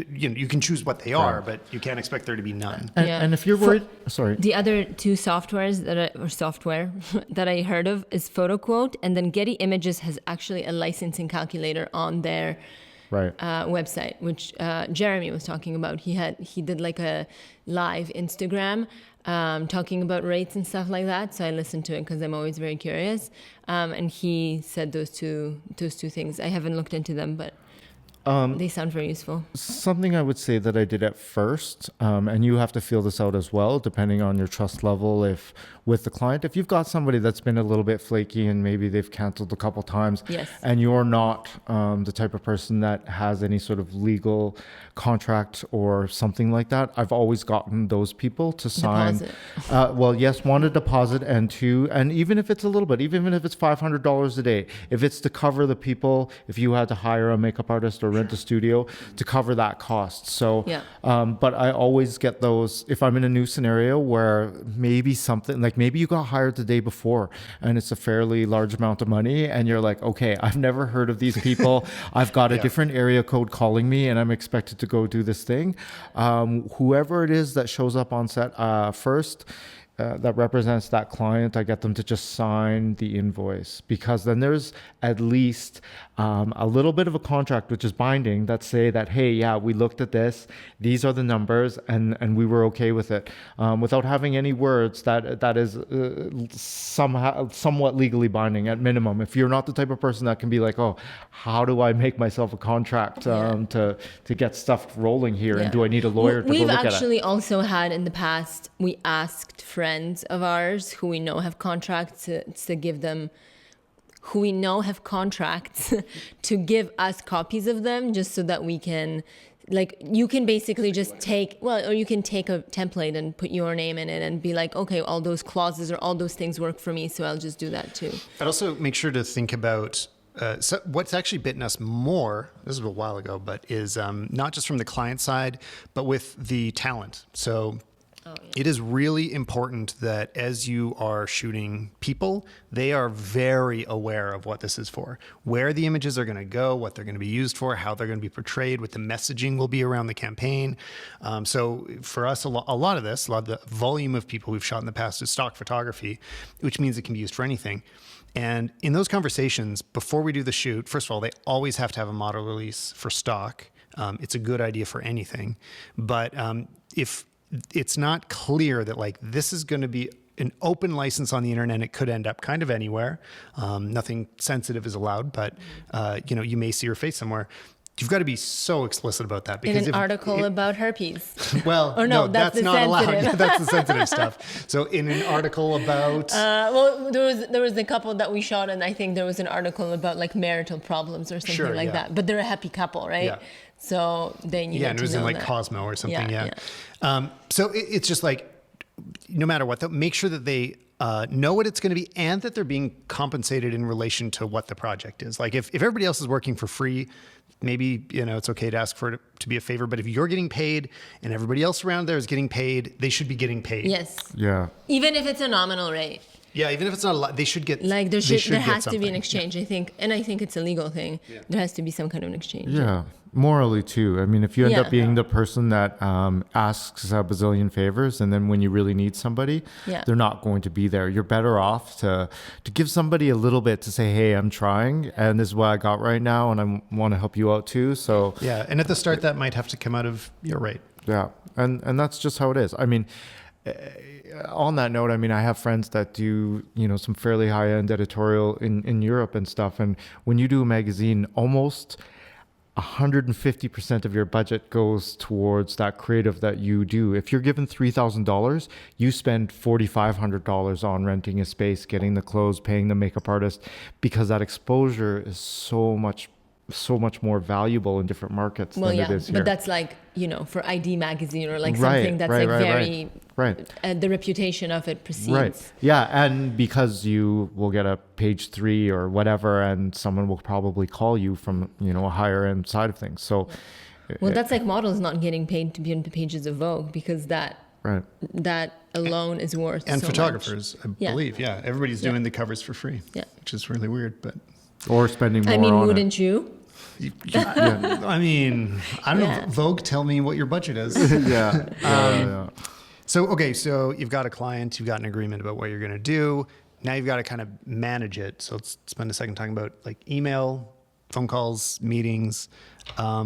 you can choose what they are, but you can't expect there to be none. And if you're worried, sorry. The other two software that I heard of is PhotoQuote, and then Getty Images has actually a licensing calculator on their website, which Jeremy was talking about. He did like a live Instagram talking about rates and stuff like that. So I listened to it because I'm always very curious. And he said those two things. I haven't looked into them, but they sound very useful. Something I would say that I did at first, and you have to feel this out as well, depending on your trust level with the client. If you've got somebody that's been a little bit flaky and maybe they've canceled a couple times, yes. and you're not the type of person that has any sort of legal contract or something like that, I've always gotten those people to sign. Yes, one, a deposit, and two, and even if it's a little bit, even if it's $500 a day, if it's to cover the people, if you had to hire a makeup artist or rent a studio to cover that cost. So, but I always get those if I'm in a new scenario where maybe something like maybe you got hired the day before and it's a fairly large amount of money and you're like, okay, I've never heard of these people. I've got a different area code calling me and I'm expected to go do this thing. Whoever it is that shows up on set first, that represents that client, I get them to just sign the invoice, because then there's at least a little bit of a contract, which is binding, that say that, hey, yeah, we looked at this, these are the numbers, and we were okay with it, without having any words that is somewhat legally binding at minimum. If you're not the type of person that can be like, oh, how do I make myself a contract to get stuff rolling here, and do I need a lawyer to go We've look at it? actually also had in the past, we asked friends of ours who we know have contracts to give them, who we know have contracts to give us copies of them, just so that we can, like, you can basically just take, well, or you can take a template and put your name in it and be like, okay, all those clauses or all those things work for me, so I'll just do that too. I'd also make sure to think about so what's actually bitten us more, this is a while ago, but is not just from the client side, but with the talent. So it is really important that as you are shooting people, they are very aware of what this is for, where the images are going to go, what they're going to be used for, how they're going to be portrayed, what the messaging will be around the campaign. So for us, a lot of the volume of people we've shot in the past is stock photography, which means it can be used for anything. And in those conversations, before we do the shoot, first of all, they always have to have a model release for stock. It's a good idea for anything. But if it's not clear that like this is going to be an open license on the internet, it could end up kind of anywhere. Nothing sensitive is allowed, but you may see your face somewhere. You've got to be so explicit about that. Because in an article about herpes. Well, or no, that's not allowed. sensitive. That's the sensitive stuff. So in an article about... well, there was a couple that we shot, and I think there was an article about like marital problems or something like that. But they're a happy couple, right? Yeah. So they needed to know. Yeah, and it was in like that. Cosmo or something, So it's just like, no matter what, make sure that they know what it's going to be and that they're being compensated in relation to what the project is. Like if everybody else is working for free, maybe, it's okay to ask for it to be a favor, but if you're getting paid and everybody else around there is getting paid, they should be getting paid. Yes. Yeah. Even if it's a nominal rate. Yeah, even if it's not a lot, they should get. Like there has to be an something. exchange, I think, and I think it's a legal thing. Yeah. There has to be some kind of an exchange. Yeah, morally too. I mean, if you end up being the person that asks a bazillion favors, and then when you really need somebody, they're not going to be there. You're better off to give somebody a little bit to say, hey, I'm trying, and this is what I got right now, and I want to help you out too. So yeah, and at the start, that might have to come out of your rate. Yeah, and that's just how it is. I mean. On that note, I mean, I have friends that do, some fairly high-end editorial in Europe and stuff. And when you do a magazine, almost 150% of your budget goes towards that creative that you do. If you're given $3,000, you spend $4,500 on renting a space, getting the clothes, paying the makeup artist, because that exposure is so much more valuable in different markets than it is here. But that's like, for ID magazine or like something that's very, the reputation of it precedes. Right. Yeah. And because you will get a page 3 or whatever, and someone will probably call you from, a higher end side of things. So. Well, that's like models not getting paid to be on the pages of Vogue, because that alone is worth and so photographers, much. I believe. Yeah. Everybody's doing the covers for free. Yeah. Which is really weird, but. Or spending more on wouldn't you? I mean, I don't know. Vogue, tell me what your budget is. So you've got a client, you've got an agreement about what you're going to do. Now you've got to kind of manage it. So let's spend a second talking about like email, phone calls, meetings. I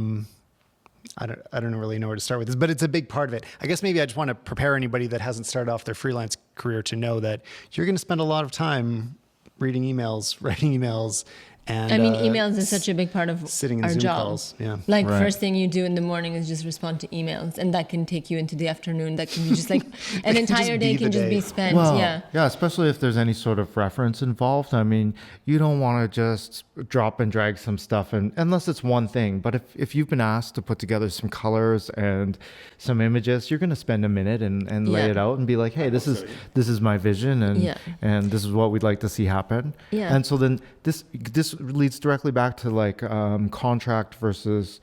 don't really know where to start with this, but it's a big part of it. I guess maybe I just want to prepare anybody that hasn't started off their freelance career to know that you're going to spend a lot of time reading emails, writing emails. And, emails is such a big part of sitting in our Zoom job. calls. Yeah. Like first thing you do in the morning is just respond to emails, and that can take you into the afternoon. That can be just like an entire day can just be spent. Yeah, especially if there's any sort of reference involved. I mean, you don't want to just drop and drag some stuff, unless it's one thing. But if you've been asked to put together some colors and some images, you're going to spend a minute and lay it out and be like, hey, this is my vision, and this is what we'd like to see happen. Yeah. And so then this leads directly back to like contract versus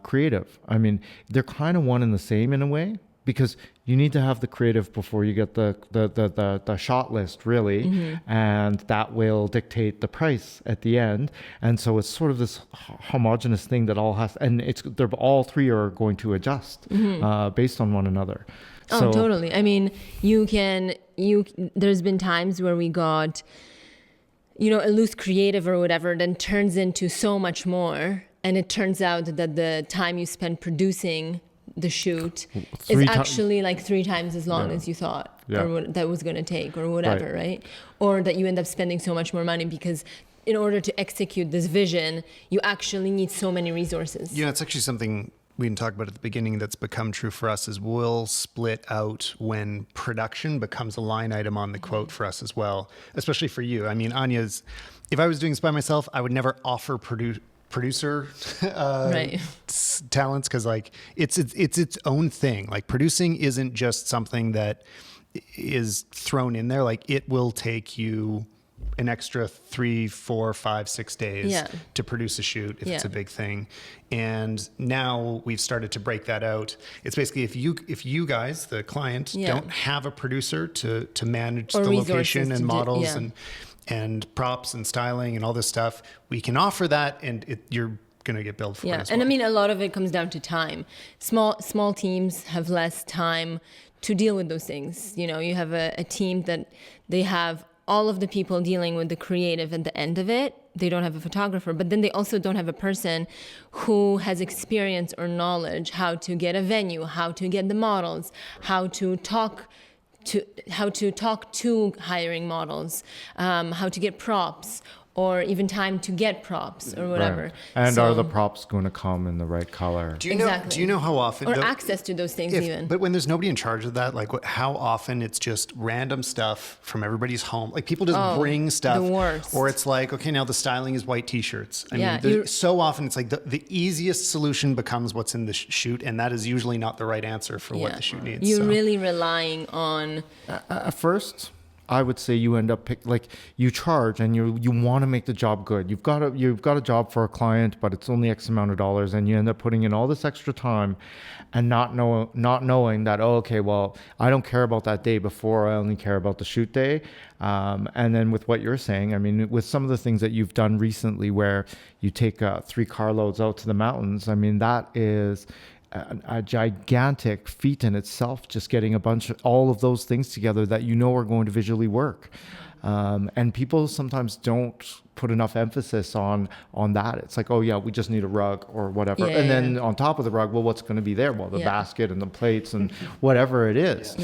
creative. I mean, they're kind of one and the same in a way, because you need to have the creative before you get the shot list, really, and that will dictate the price at the end. And so it's sort of this homogenous thing that all has, and they're all three are going to adjust based on one another. Oh, totally. I mean, you can there's been times where we got, a loose creative or whatever, then turns into so much more. And it turns out that the time you spend producing the shoot is actually like 3 times as long as you thought or what that was going to take or whatever, right? Or that you end up spending so much more money because in order to execute this vision, you actually need so many resources. It's actually something we didn't talk about at the beginning that's become true for us is we'll split out when production becomes a line item on the quote for us as well, especially for you. I mean, Anya's, if I was doing this by myself, I would never offer producer talents because like it's its own thing. Like producing isn't just something that is thrown in there. Like it will take you an extra 3, 4, 5, 6 days to produce a shoot if it's a big thing. And now we've started to break that out. It's basically if you guys, the client, don't have a producer to manage or the location and models and props and styling and all this stuff, we can offer that, and you're going to get billed for it as well. And I mean, a lot of it comes down to time. Small teams have less time to deal with those things. You have a team that they have all of the people dealing with the creative at the end of it. They don't have a photographer, but then they also don't have a person who has experience or knowledge how to get a venue, how to get the models, how to talk to hiring models, how to get props, or even time to get props or whatever. Right. And are the props going to come in the right color? Do you know how often... Or access to those things even. But when there's nobody in charge of that, like how often it's just random stuff from everybody's home. Like people just bring stuff. The worst. Or it's like, okay, now the styling is white t-shirts. I mean, so often it's like the easiest solution becomes what's in the shoot, and that is usually not the right answer for what the shoot needs. You're really relying on... At first... I would say you end up you charge and you want to make the job good. You've got a job for a client, but it's only X amount of dollars, and you end up putting in all this extra time and not knowing that, I don't care about that day before, I only care about the shoot day. And then with what you're saying, I mean, with some of the things that you've done recently where you take 3 carloads out to the mountains, I mean, that is a gigantic feat in itself, just getting all of those things together that are going to visually work. And people sometimes don't put enough emphasis on that. It's like, we just need a rug or whatever. And then on top of the rug, what's going to be there? Well, the basket and the plates and whatever it is.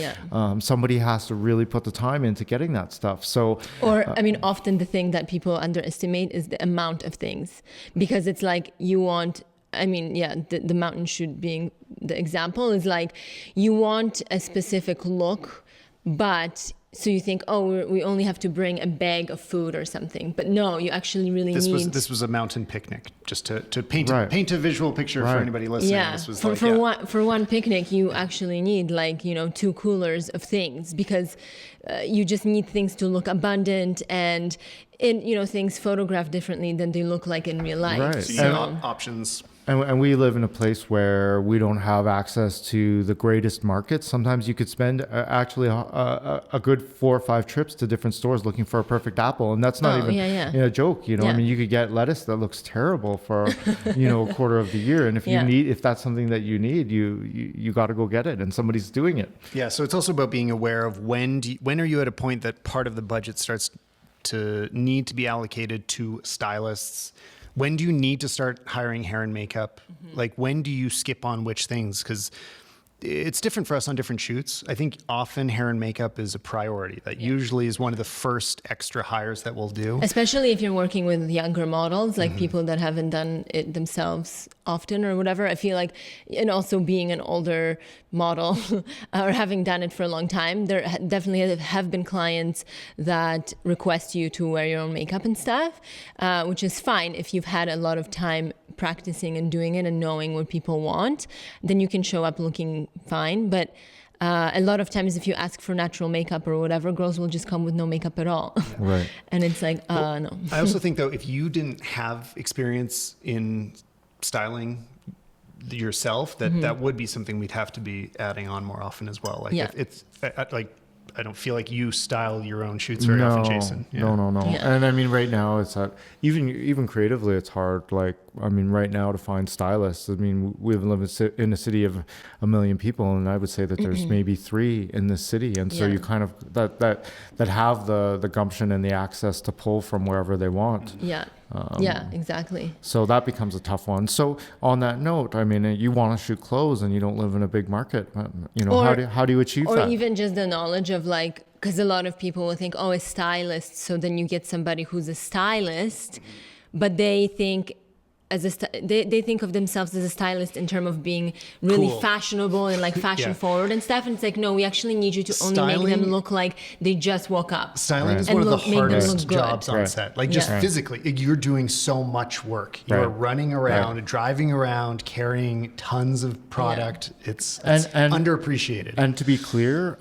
Somebody has to really put the time into getting that stuff. So, often the thing that people underestimate is the amount of things, because it's like you want... the mountain shoot being the example is like you want a specific look, but so you think, we only have to bring a bag of food or something. But no, you actually really need... This was a mountain picnic, just to paint a visual picture for anybody listening. Yeah, this was for one picnic, you actually need 2 coolers of things, because you just need things to look abundant and things photographed differently than they look like in real life. Right. So you need options. And we live in a place where we don't have access to the greatest markets. Sometimes you could spend actually a good 4 or 5 trips to different stores looking for a perfect apple, and that's not even a joke. I mean, you could get lettuce that looks terrible for a quarter of the year, and if that's something that you need, you got to go get it, and somebody's doing it. Yeah. So it's also about being aware of when are you at a point that part of the budget starts to need to be allocated to stylists. When do you need to start hiring hair and makeup? Like, when do you skip on which things? Because it's different for us on different shoots. I think often hair and makeup is a priority. That usually is one of the first extra hires that we'll do. Especially if you're working with younger models, like people that haven't done it themselves often or whatever. I feel like, and also being an older model or having done it for a long time, there definitely have been clients that request you to wear your own makeup and stuff, which is fine if you've had a lot of time practicing and doing it and knowing what people want, then you can show up looking fine. But a lot of times if you ask for natural makeup or whatever, girls will just come with no makeup at all. Right. And it's like, no. I also think, though, if you didn't have experience in styling yourself, that would be something we'd have to be adding on more often as well. Like if it's like feel like you style your own shoots very often, Jason. Yeah. No. Yeah. And I mean, right now it's even creatively, it's hard. Like, I mean, right now to find stylists. I mean, we live in a city of 1 million people, and I would say that there's maybe 3 in this city, and so Yeah. you kind of that have the gumption and the access to pull from wherever they want. Yeah. Exactly. So that becomes a tough one. So on that note, I mean, you want to shoot clothes and you don't live in a big market. You know, Or- how do you achieve Or that? even just the knowledge of like, because a lot of people will think, oh, a stylist. So then you get somebody who's a stylist, but they think they think of themselves as a stylist in terms of being really Cool. fashionable and like fashion Yeah. forward and stuff. And it's like, no, we actually need you to only make them Styling- look like they just woke up. Styling is And one of make the them hardest look good. jobs on Right. set. Like just Yeah. physically, you're doing so much work. You're Right. running around, Right. driving around, carrying tons of product. It's And- underappreciated. And to be clear,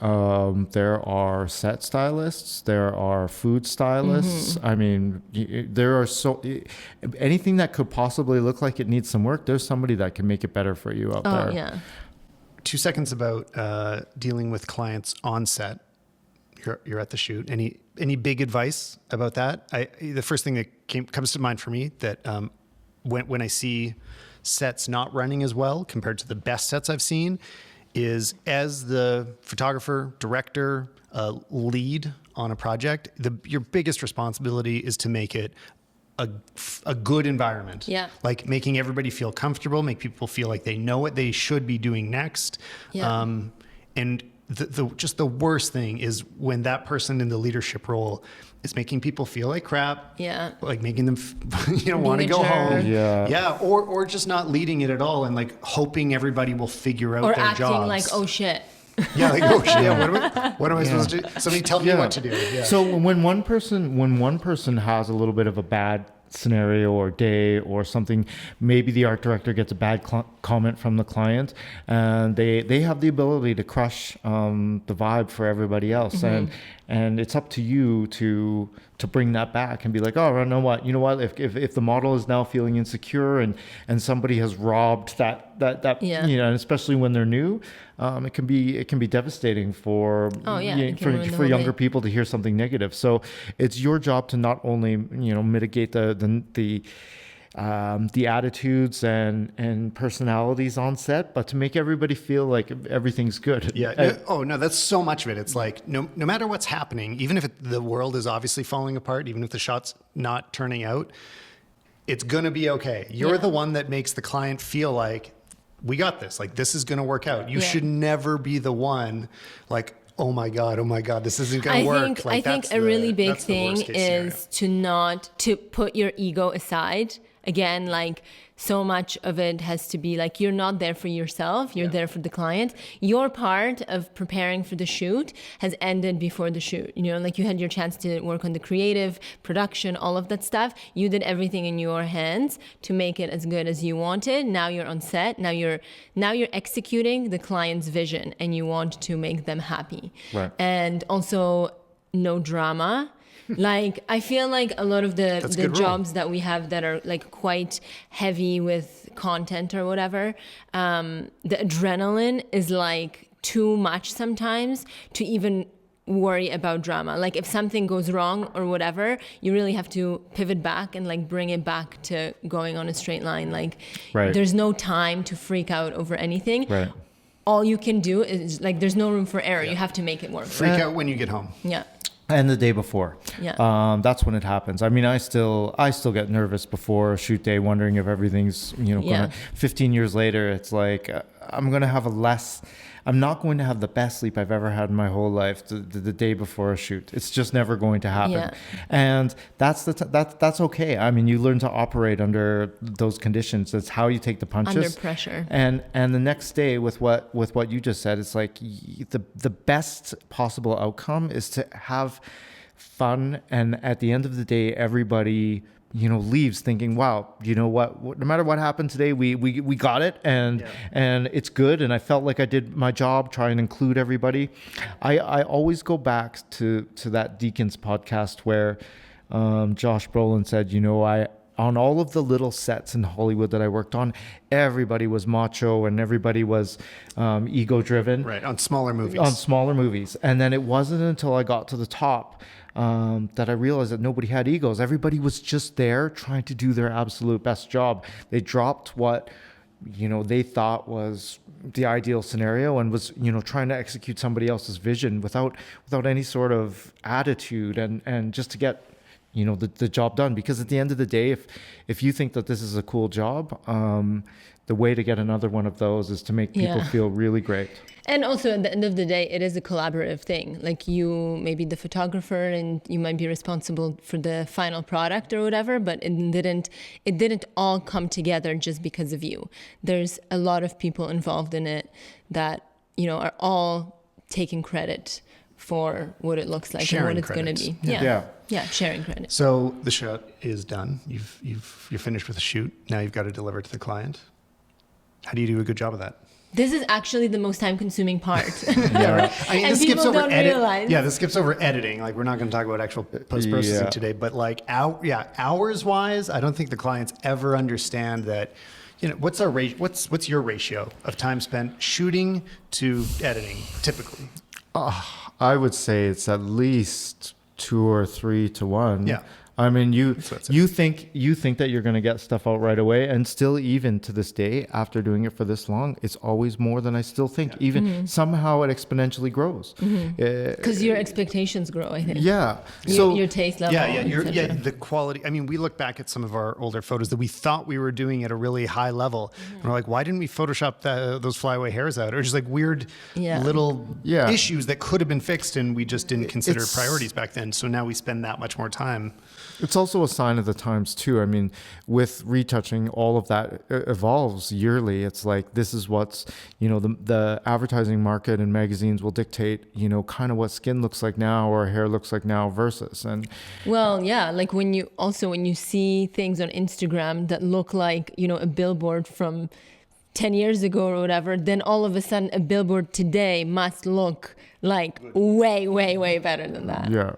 there are set stylists, there are food stylists. I mean, there are anything that could possibly look like it needs some work. There's somebody that can make it better for you out there. Oh, yeah. 2 seconds about dealing with clients on set. You're at the shoot. Any big advice about that? The first thing that comes to mind for me that when I see sets not running as well compared to the best sets I've seen is as the photographer, director, lead on a project, your biggest responsibility is to make it a good environment. Yeah. Like making everybody feel comfortable, make people feel like they know what they should be doing next. Yeah. And just the worst thing is when that person in the leadership role is making people feel like crap. Yeah. Like making them, want to a go jerk. home. Yeah. Yeah. Or just not leading it at all and like hoping everybody will figure out Or their acting jobs. like, oh shit. Yeah. Like, oh shit. Yeah, what am I supposed to do? Somebody tell me what to do. Yeah. So when one person has a little bit of a bad scenario or day or something, maybe the art director gets a bad comment from the client, and they have the ability to crush the vibe for everybody else, and it's up to you to bring that back and be like, oh, you know what, if the model is now feeling insecure and somebody has robbed that Yeah. you know, and especially when they're new, it can be devastating for It can ruin the for whole younger day. people to hear something negative. So it's your job to not only mitigate the attitudes and personalities on set, but to make everybody feel like everything's good. Yeah. No, that's so much of it. It's like no matter what's happening, even if the world is obviously falling apart, even if the shot's not turning out, it's going to be okay. You're Yeah. the one that makes the client feel like we got this. Like this is going to work out. You Yeah. should never be the one like, oh my God, this isn't going to work. I think a really big thing is is to put your ego aside. Again, like so much of it has to be like you're not there for yourself, you're there for the client. Your part of preparing for the shoot has ended before the shoot. Like you had your chance to work on the creative production, all of that stuff. You did everything in your hands to make it as good as you wanted. Now you're on set. Now you're executing the client's vision and you want to make them happy. Right. And also no drama. Like I feel like a lot of the good rule. jobs that we have that are like quite heavy with content or whatever, the adrenaline is like too much sometimes to even worry about drama. Like if something goes wrong or whatever, you really have to pivot back and like bring it back to going on a straight line. Like Right. there's no time to freak out over anything. Right. All you can do is like there's no room for error. You have to make it work. freak out when you get home. Yeah. And the day before, Yeah. that's when it happens. I mean, I still get nervous before a shoot day, wondering if everything's Yeah. 15 years later, it's like I'm not going to have the best sleep I've ever had in my whole life the day before a shoot. It's just never going to happen, Yeah. and that's okay. I mean, you learn to operate under those conditions. It's how you take the punches Under pressure. And the next day, with what you just said, it's like the best possible outcome is to have fun, and at the end of the day, everybody leaves thinking, wow, you know what, no matter what happened today, we got it, and it's good, and I felt like I did my job, try and include everybody. I always go back to that Deacons podcast where Josh Brolin said, on all of the little sets in Hollywood that I worked on, everybody was macho and everybody was ego driven. Right, on smaller movies. On smaller movies. And then it wasn't until I got to the top that I realized that nobody had egos. Everybody was just there trying to do their absolute best job. They dropped what, they thought was the ideal scenario and was, trying to execute somebody else's vision without any sort of attitude and just to get, the job done. Because at the end of the day, if you think that this is a cool job, the way to get another one of those is to make people feel really great. And also at the end of the day, it is a collaborative thing. Like you may be the photographer and you might be responsible for the final product or whatever, but it didn't all come together just because of you. There's a lot of people involved in it that, are all taking credit for what it looks like Sharing and what it's going to be. Yeah, sharing credit. So the shot is done. You're finished with the shoot. Now you've got to deliver it to the client. How do you do a good job of that? This is actually the most time-consuming part. Yeah, right. I mean, And this skips people over don't edit. realize. Yeah, this skips over editing. Like, we're not going to talk about actual post-processing today, but like, hours-wise, I don't think the clients ever understand that. What's our what's your ratio of time spent shooting to editing typically? I would say it's at least 2 or 3 to 1. Yeah. I mean, you it. think that you're going to get stuff out right away, and still, even to this day, after doing it for this long, it's always more than I still think. Even somehow it exponentially grows. Because your expectations grow, I think. Yeah. Your taste level. The quality. I mean, we look back at some of our older photos that we thought we were doing at a really high level, and we're like, why didn't we Photoshop those flyaway hairs out, or just like weird little issues that could have been fixed, and we just didn't consider priorities back then. So now we spend that much more time. It's also a sign of the times too. I mean, with retouching, all of that evolves yearly. It's like, this is what's, the advertising market and magazines will dictate, kind of what skin looks like now or hair looks like now versus. And well, yeah, like when you see things on Instagram that look like, a billboard from 10 years ago or whatever, then all of a sudden a billboard today must look like way, way, way better than that. Yeah.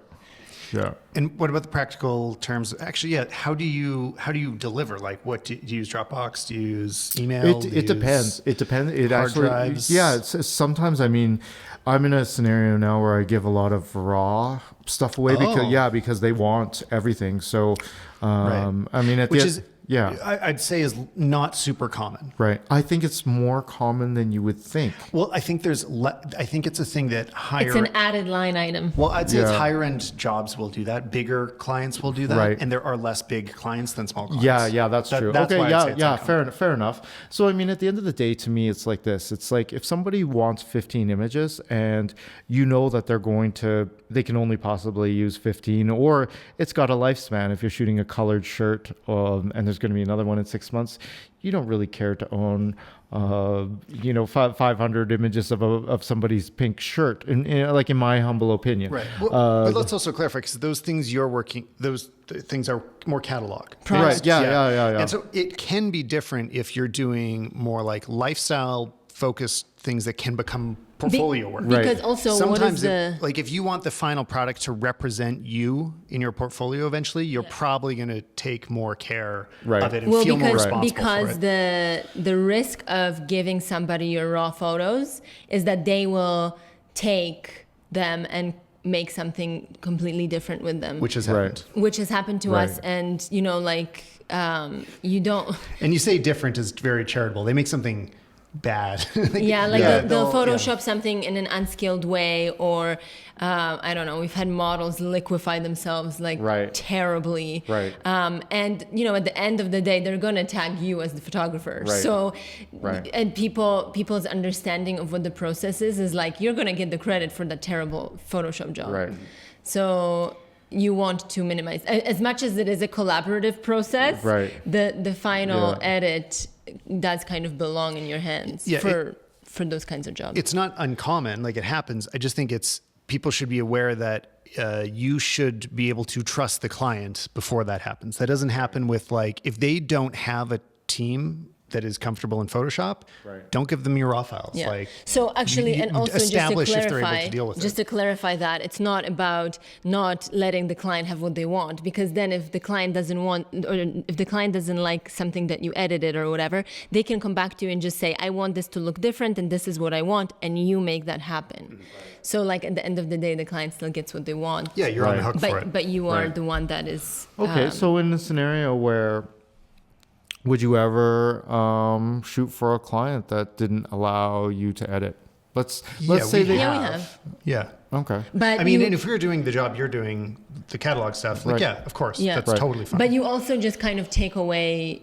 Yeah. And what about the practical terms? Actually, how do you deliver? Like, what do you use? Dropbox? Do you use email? It depends. It depends. It hard actually, drives? yeah. Sometimes, I mean, I'm in a scenario now where I give a lot of raw stuff away because they want everything. So, I mean, I'd say is not super common. Right. I think it's more common than you would think. Well, I think I think it's a thing that It's an added line item. Well, I'd say it's higher end jobs will do that. Bigger clients will do that. Right. And there are less big clients than small clients. Yeah, that's true. That's okay, fair enough. So, I mean, at the end of the day, to me, it's like this. It's like if somebody wants 15 images and that they can only possibly use 15, or it's got a lifespan. If you're shooting a colored shirt and there's going to be another one in 6 months, you don't really care to own 500 images of somebody's pink shirt, like in my humble opinion. Right. Well, but let's also clarify, because those things those things are more catalog. Right. Yeah. And so it can be different if you're doing more like lifestyle focused things that can become portfolio work. Because also, sometimes if you want the final product to represent you in your portfolio eventually, you're probably going to take more care of it and feel more responsible because for it. the risk of giving somebody your raw photos is that they will take them and make something completely different with them, which has happened. Which has happened to us, and you don't. And you say different is very charitable. They make something bad. They'll Photoshop something in an unskilled way, or I don't know. We've had models liquefy themselves terribly. Right. And at the end of the day, they're gonna tag you as the photographer. Right. So, right. And people's understanding of what the process is like, you're gonna get the credit for that terrible Photoshop job. Right. So you want to minimize, as much as it is a collaborative process. Right. The final edit does kind of belong in your hands for those kinds of jobs. It's not uncommon, like it happens. I just think people should be aware that you should be able to trust the client before that happens. That doesn't happen with if they don't have a team that is comfortable in Photoshop, Right. don't give them your raw files. Yeah. Like, So actually, you and also just to establish if they're able clarify, to deal with just it. to clarify that it's not about not letting the client have what they want, because then if the client doesn't want, or if the client doesn't like something that you edited or whatever, they can come back to you and just say, I want this to look different and this is what I want, and you make that happen. So like at the end of the day, the client still gets what they want. Yeah, you're on the Right. hook for it. But you are Right. the one that is Okay, so in a scenario where would you ever shoot for a client that didn't allow you to edit? Let's say we they Yeah, we have. Yeah. Okay. But I mean, you- and if we were doing the job you're doing, the catalog stuff, like, Right. yeah, of course, Yeah. that's Right. totally fine. but you also just kind of take away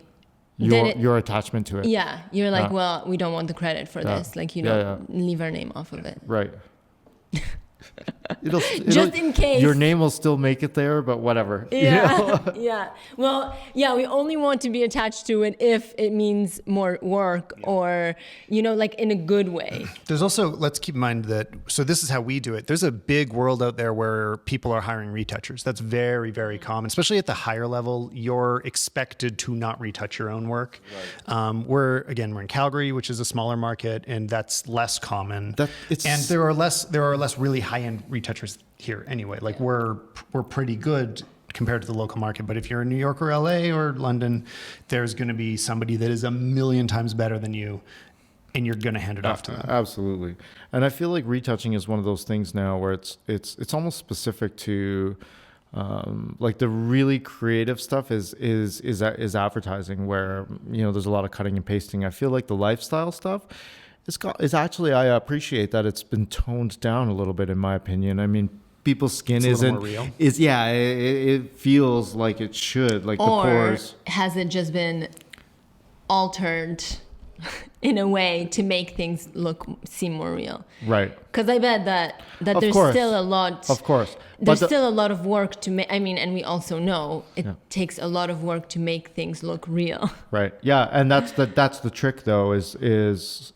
then Your attachment to it. yeah, you're like, Yeah. well, we don't want the credit for Yeah. this. Like, you Yeah, know, leave our name off of it. Right. It'll, Just in case. your name will still make it there, but whatever. Yeah, yeah. Well, yeah, we only want to be attached to it if it means more work or, you know, like in a good way. There's also, let's keep in mind that, so this is how we do it. There's a big world out there where people are hiring retouchers. That's very, very common, especially at the higher level. You're expected to not retouch your own work. Right. We're in Calgary, which is a smaller market, and that's less common. And there are less really high-end retouchers here anyway. Like we're pretty good compared to the local market. But if you're in New York or LA or London, there's going to be somebody that is a million times better than you, and you're going to hand it off to them. Absolutely. And I feel like retouching is one of those things now where it's almost specific to like the really creative stuff is advertising, where, you know, there's a lot of cutting and pasting. I feel like the lifestyle stuff is actually, I appreciate that it's been toned down a little bit, in my opinion. I mean, people's skin It's a little isn't more real. It feels like it should, like the Or pores. has it just been altered in a way to make things seem more real? Right. Because I bet that Of there's course. still a lot. Of course. There's But still a lot of work to make. I mean, and we also know it takes a lot of work to make things look real. Right. Yeah, and that's the trick though, is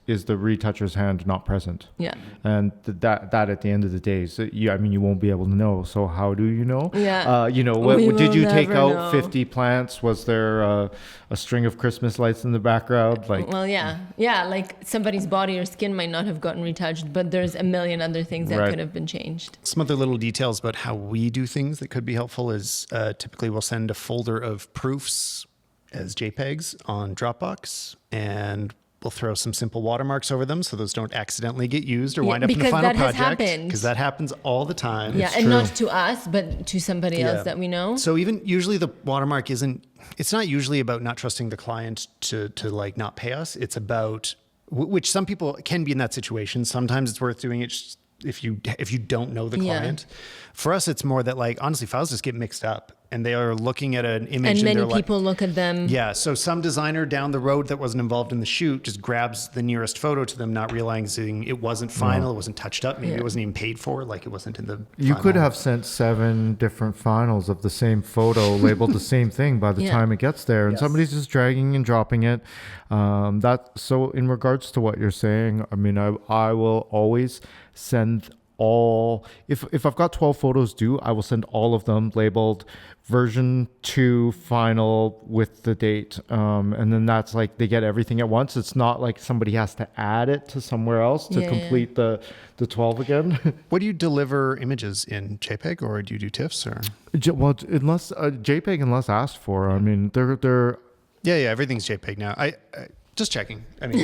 the retoucher's hand not present. Yeah. And that at the end of the day, so you won't be able to know. So how do you know? Yeah. What We did will you take never out know. 50 plants? Was there a string of Christmas lights in the background? Like, Well, yeah. Like somebody's body or skin might not have gotten retouched, but there's a million other things that Right. could have been changed. Some other little details about how we do things that could be helpful is typically we'll send a folder of proofs as JPEGs on Dropbox, and we'll throw some simple watermarks over them so those don't accidentally get used or Yeah, wind up in the because final that has project. happened. Because that happens all the time. Yeah, and true. not to us, but to somebody Yeah. else that we know. So even usually the watermark it's not usually about not trusting the client to like not pay us. It's about, which some people can be in that situation. Sometimes it's worth doing it just if you don't know the Yeah. client. For us, it's more that, like, honestly, files just get mixed up and they are looking at an image And many they're people look at them. yeah, so some designer down the road that wasn't involved in the shoot just grabs the nearest photo to them, not realizing it wasn't final, it wasn't touched up, maybe it wasn't even paid for, like it wasn't in the you could final. have sent 7 different finals of the same photo labeled the same thing by the Yeah. time it gets there, and somebody's just dragging and dropping it. So in regards to what you're saying, I mean, I will always send all, if I've got 12 photos due, I will send all of them labeled version 2 final with the date, and then that's like they get everything at once. It's not like somebody has to add it to somewhere else to Yeah. complete the 12 again. What do you deliver images in, JPEG, or do you do TIFFs, or? Well, unless JPEG, unless asked for. I mean, they're Yeah, everything's JPEG now. I just checking. I mean,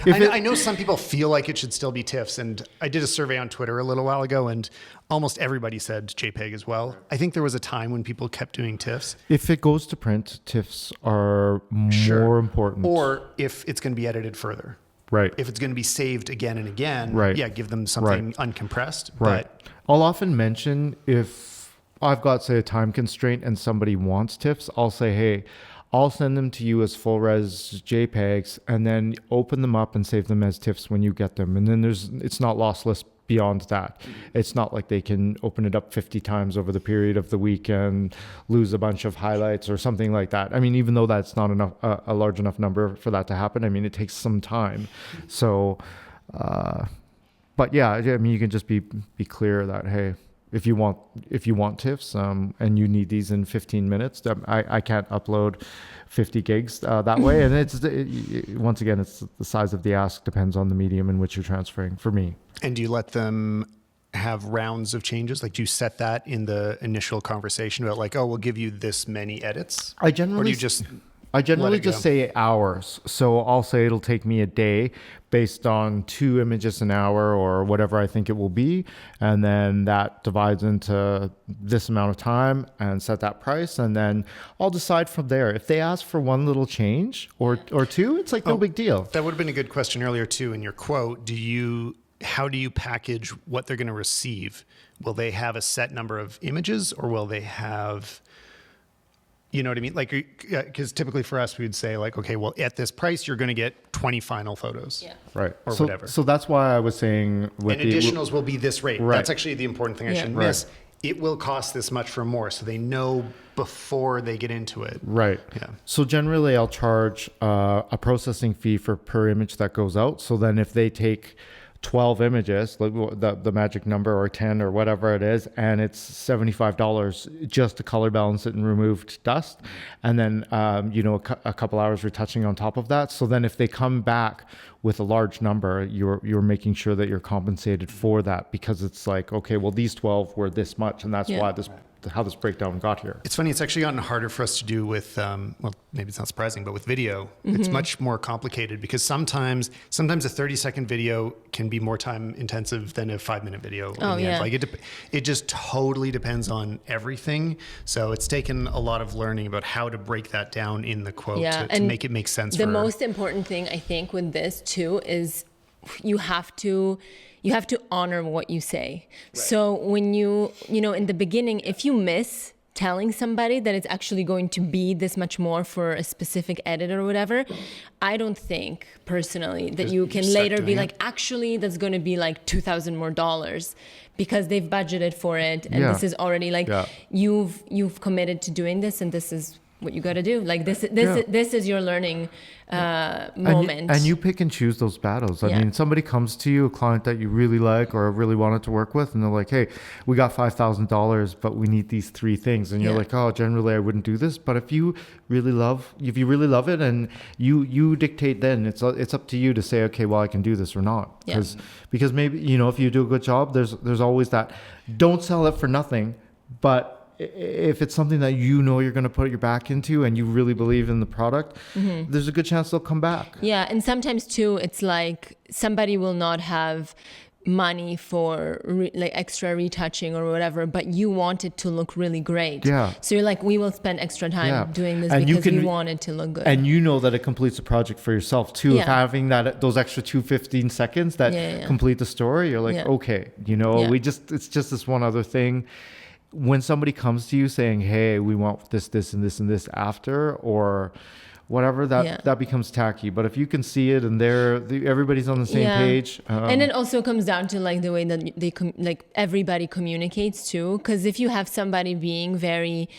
it- I know some people feel like it should still be TIFFs, and I did a survey on Twitter a little while ago, and almost everybody said JPEG as well. I think there was a time when people kept doing TIFFs. if it goes to print, TIFFs are more important. Or if it's going to be edited further. Right. If it's going to be saved again and again, Right. yeah, give them something uncompressed. Right. I'll often mention if I've got, say, a time constraint and somebody wants TIFFs, I'll say, hey, I'll send them to you as full res JPEGs, and then open them up and save them as TIFFs when you get them. And then it's not lossless beyond that. It's not like they can open it up 50 times over the period of the week and lose a bunch of highlights or something like that. I mean, even though that's not enough, a large enough number for that to happen, I mean, it takes some time. So, but yeah, I mean, you can just be clear that, hey, if you want TIFFs and you need these in 15 minutes, I can't upload 50 gigs that way. And once again, it's the size of the ask depends on the medium in which you're transferring for me. And do you let them have rounds of changes? Like, do you set that in the initial conversation about like, oh, we'll give you this many edits? I generally or do you just just say hours. So I'll say it'll take me a day based on 2 images an hour or whatever I think it will be. And then that divides into this amount of time and set that price. And then I'll decide from there. If they ask for one little change or two, it's like no big deal. That would have been a good question earlier too. In your quote, how do you package what they're going to receive? Will they have a set number of images, or will they have, you know what I mean? Like, because typically for us, we would say like, okay, well, at this price, you're going to get 20 final photos. Yeah. Right. Or whatever. So that's why I was saying with and additionals will be this rate. Right. That's actually the important thing I shouldn't miss. It will cost this much for more. So they know before they get into it. Right. Yeah. So generally I'll charge a processing fee per image that goes out. So then if they take 12 images, like the magic number, or 10 or whatever it is, and it's $75 just to color balance it and remove dust, and then a couple hours retouching on top of that. So then if they come back with a large number, you're making sure that you're compensated for that, because it's like, okay, well, these 12 were this much, and that's why how this breakdown got here. It's funny, it's actually gotten harder for us to do with, well, maybe it's not surprising, but with video, it's much more complicated, because sometimes a 30-second video can be more time intensive than a 5-minute video. Oh, yeah. Like it just totally depends on everything. So it's taken a lot of learning about how to break that down in the quote to make it make sense. The most important thing I think with this too is you have to honor what you say. Right. So when in the beginning, if you miss telling somebody that it's actually going to be this much more for a specific edit or whatever, I don't think personally that you can later be like, actually, that's going to be like $2,000 more, because they've budgeted for it. And this is already like, you've committed to doing this, and this is what you got to do. Like this is your learning moment. And you pick and choose those battles. I mean, somebody comes to you, a client that you really like or really wanted to work with, and they're like, hey, we got $5,000, but we need these 3 things. And you're like, oh, generally I wouldn't do this. But if you really love it, and you dictate, then it's up to you to say, okay, well, I can do this or not. Because maybe, if you do a good job, there's always that, don't sell it for nothing, but if it's something that you're going to put your back into and you really believe in the product, there's a good chance they'll come back. Yeah. And sometimes too, it's like somebody will not have money for like extra retouching or whatever, but you want it to look really great. Yeah. So you're like, we will spend extra time doing this, and because we want it to look good. And that it completes the project for yourself too. Yeah. Having those extra 15 seconds that complete the story, you're like, okay, it's just this one other thing. When somebody comes to you saying, hey, we want this, this, and this, and this after, or whatever, that becomes tacky. But if you can see it and everybody's on the same page. And it also comes down to like the way that everybody communicates too. Because if you have somebody being very,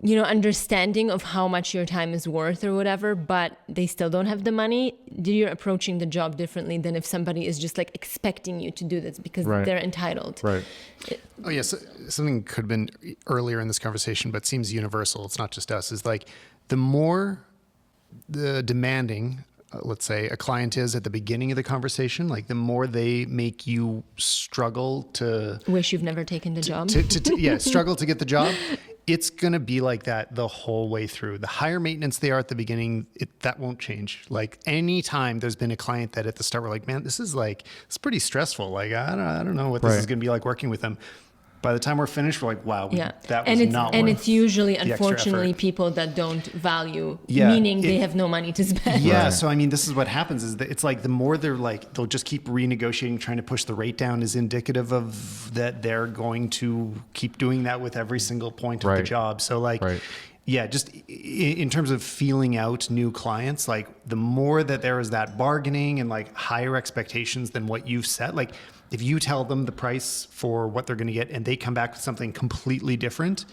understanding of how much your time is worth or whatever, but they still don't have the money, you're approaching the job differently than if somebody is just like expecting you to do this because they're entitled. Right. Oh yes, something could have been earlier in this conversation, but seems universal. It's not just us. Is like the more the demanding, let's say, a client is at the beginning of the conversation, like the more they make you struggle to wish you've never taken the job. Struggle to get the job. It's going to be like that the whole way through. The higher maintenance they are at the beginning, that won't change. Like anytime there's been a client that at the start we're like, man, it's pretty stressful. Like, I don't know what this is going to be like working with them. By the time we're finished, we're like, wow, that was not worth. And it's usually, unfortunately, people that don't value, meaning they have no money to spend. Yeah, so I mean, this is what happens is that it's like the more they'll just keep renegotiating, trying to push the rate down is indicative of that they're going to keep doing that with every single point of the job. So like, just in terms of feeling out new clients, like the more that there is that bargaining and like higher expectations than what you've set, like if you tell them the price for what they're going to get and they come back with something completely different,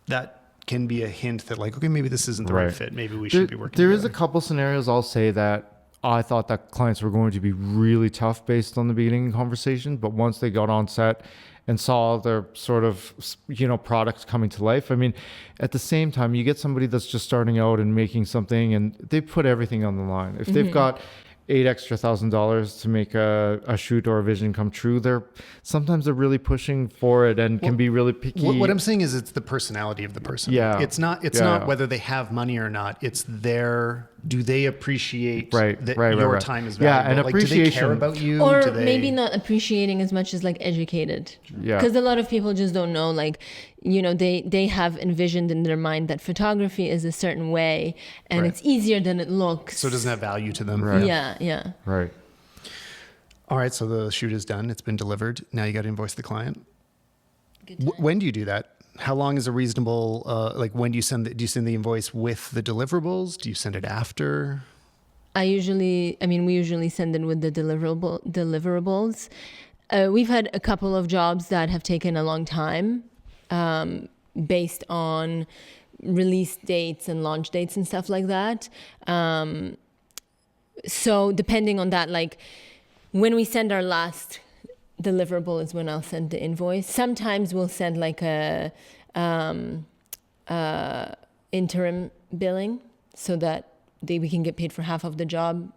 that can be a hint that like, okay, maybe this isn't the right fit. Maybe we should be working together. There is a couple scenarios I'll say that I thought that clients were going to be really tough based on the beginning conversation, but once they got on set and saw their sort of, product coming to life. I mean, at the same time, you get somebody that's just starting out and making something, and they put everything on the line. If they've got $8,000 to make a shoot or a vision come true, sometimes they're really pushing for it and can be really picky. What I'm saying is it's the personality of the person. Yeah. It's not whether they have money or not. It's do they appreciate that your time is valuable? Yeah, and appreciation. Do they care about you? Or maybe not appreciating as much as like educated. Yeah. Because a lot of people just don't know, like, they have envisioned in their mind that photography is a certain way and it's easier than it looks. So it doesn't have value to them. Right. Yeah. Right. All right, so the shoot is done. It's been delivered. Now you got to invoice the client. When do you do that? How long is a reasonable, when do you send do you send the invoice with the deliverables? Do you send it after? We usually send it with the deliverables. We've had a couple of jobs that have taken a long time, based on release dates and launch dates and stuff like that. So depending on that, like when we send our last deliverable is when I'll send the invoice. Sometimes we'll send like a interim billing so that we can get paid for half of the job,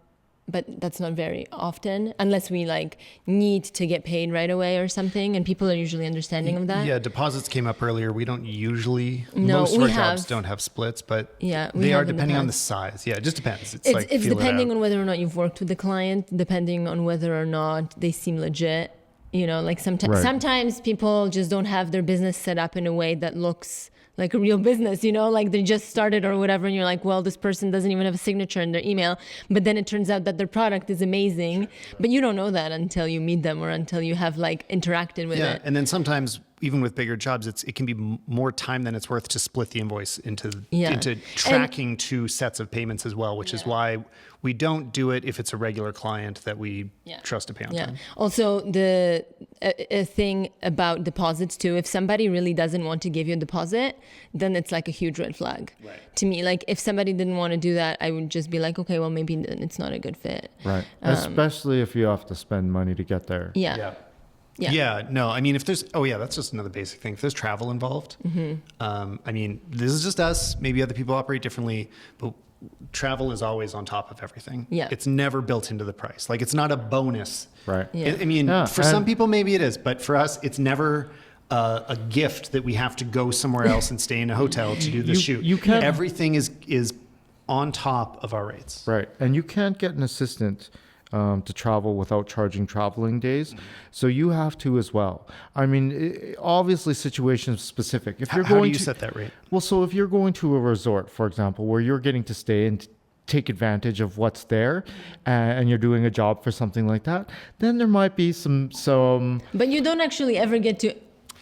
but that's not very often unless we like need to get paid right away or something, and people are usually understanding of that. Yeah, deposits came up earlier. We don't usually, No, most of we our jobs have. don't have splits, but Yeah, we they have are in the depending on the past. size. Yeah, it just depends. It's It's feel depending it out. on whether or not you've worked with the client, depending on whether or not they seem legit. Like Right. sometimes people just don't have their business set up in a way that looks like a real business, like they just started or whatever. And you're like, well, this person doesn't even have a signature in their email. But then it turns out that their product is amazing. But you don't know that until you meet them or until you have like interacted with it. And then sometimes even with bigger jobs, it can be more time than it's worth to split the invoice into tracking two sets of payments as well, which is why we don't do it if it's a regular client that we trust to pay on time. Also, a thing about deposits too, if somebody really doesn't want to give you a deposit, then it's like a huge red flag to me. Like if somebody didn't want to do that, I would just be like, okay, well, maybe it's not a good fit. Right. Especially if you have to spend money to get there. Yeah. No, I mean, if there's, that's just another basic thing. If there's travel involved, this is just us. Maybe other people operate differently, but travel is always on top of everything. Yeah. It's never built into the price. Like it's not a bonus. Right. Yeah. For some people, maybe it is, but for us, it's never a gift that we have to go somewhere else and stay in a hotel to do the shoot. Everything is on top of our rates. Right. And you can't get an assistant to travel without charging traveling days. So you have to as well. I mean, obviously situation specific. If you're How do going you to set that rate? Well, so if you're going to a resort, for example, where you're getting to stay and take advantage of what's there, and you're doing a job for something like that, then there might be some. But you don't actually ever get to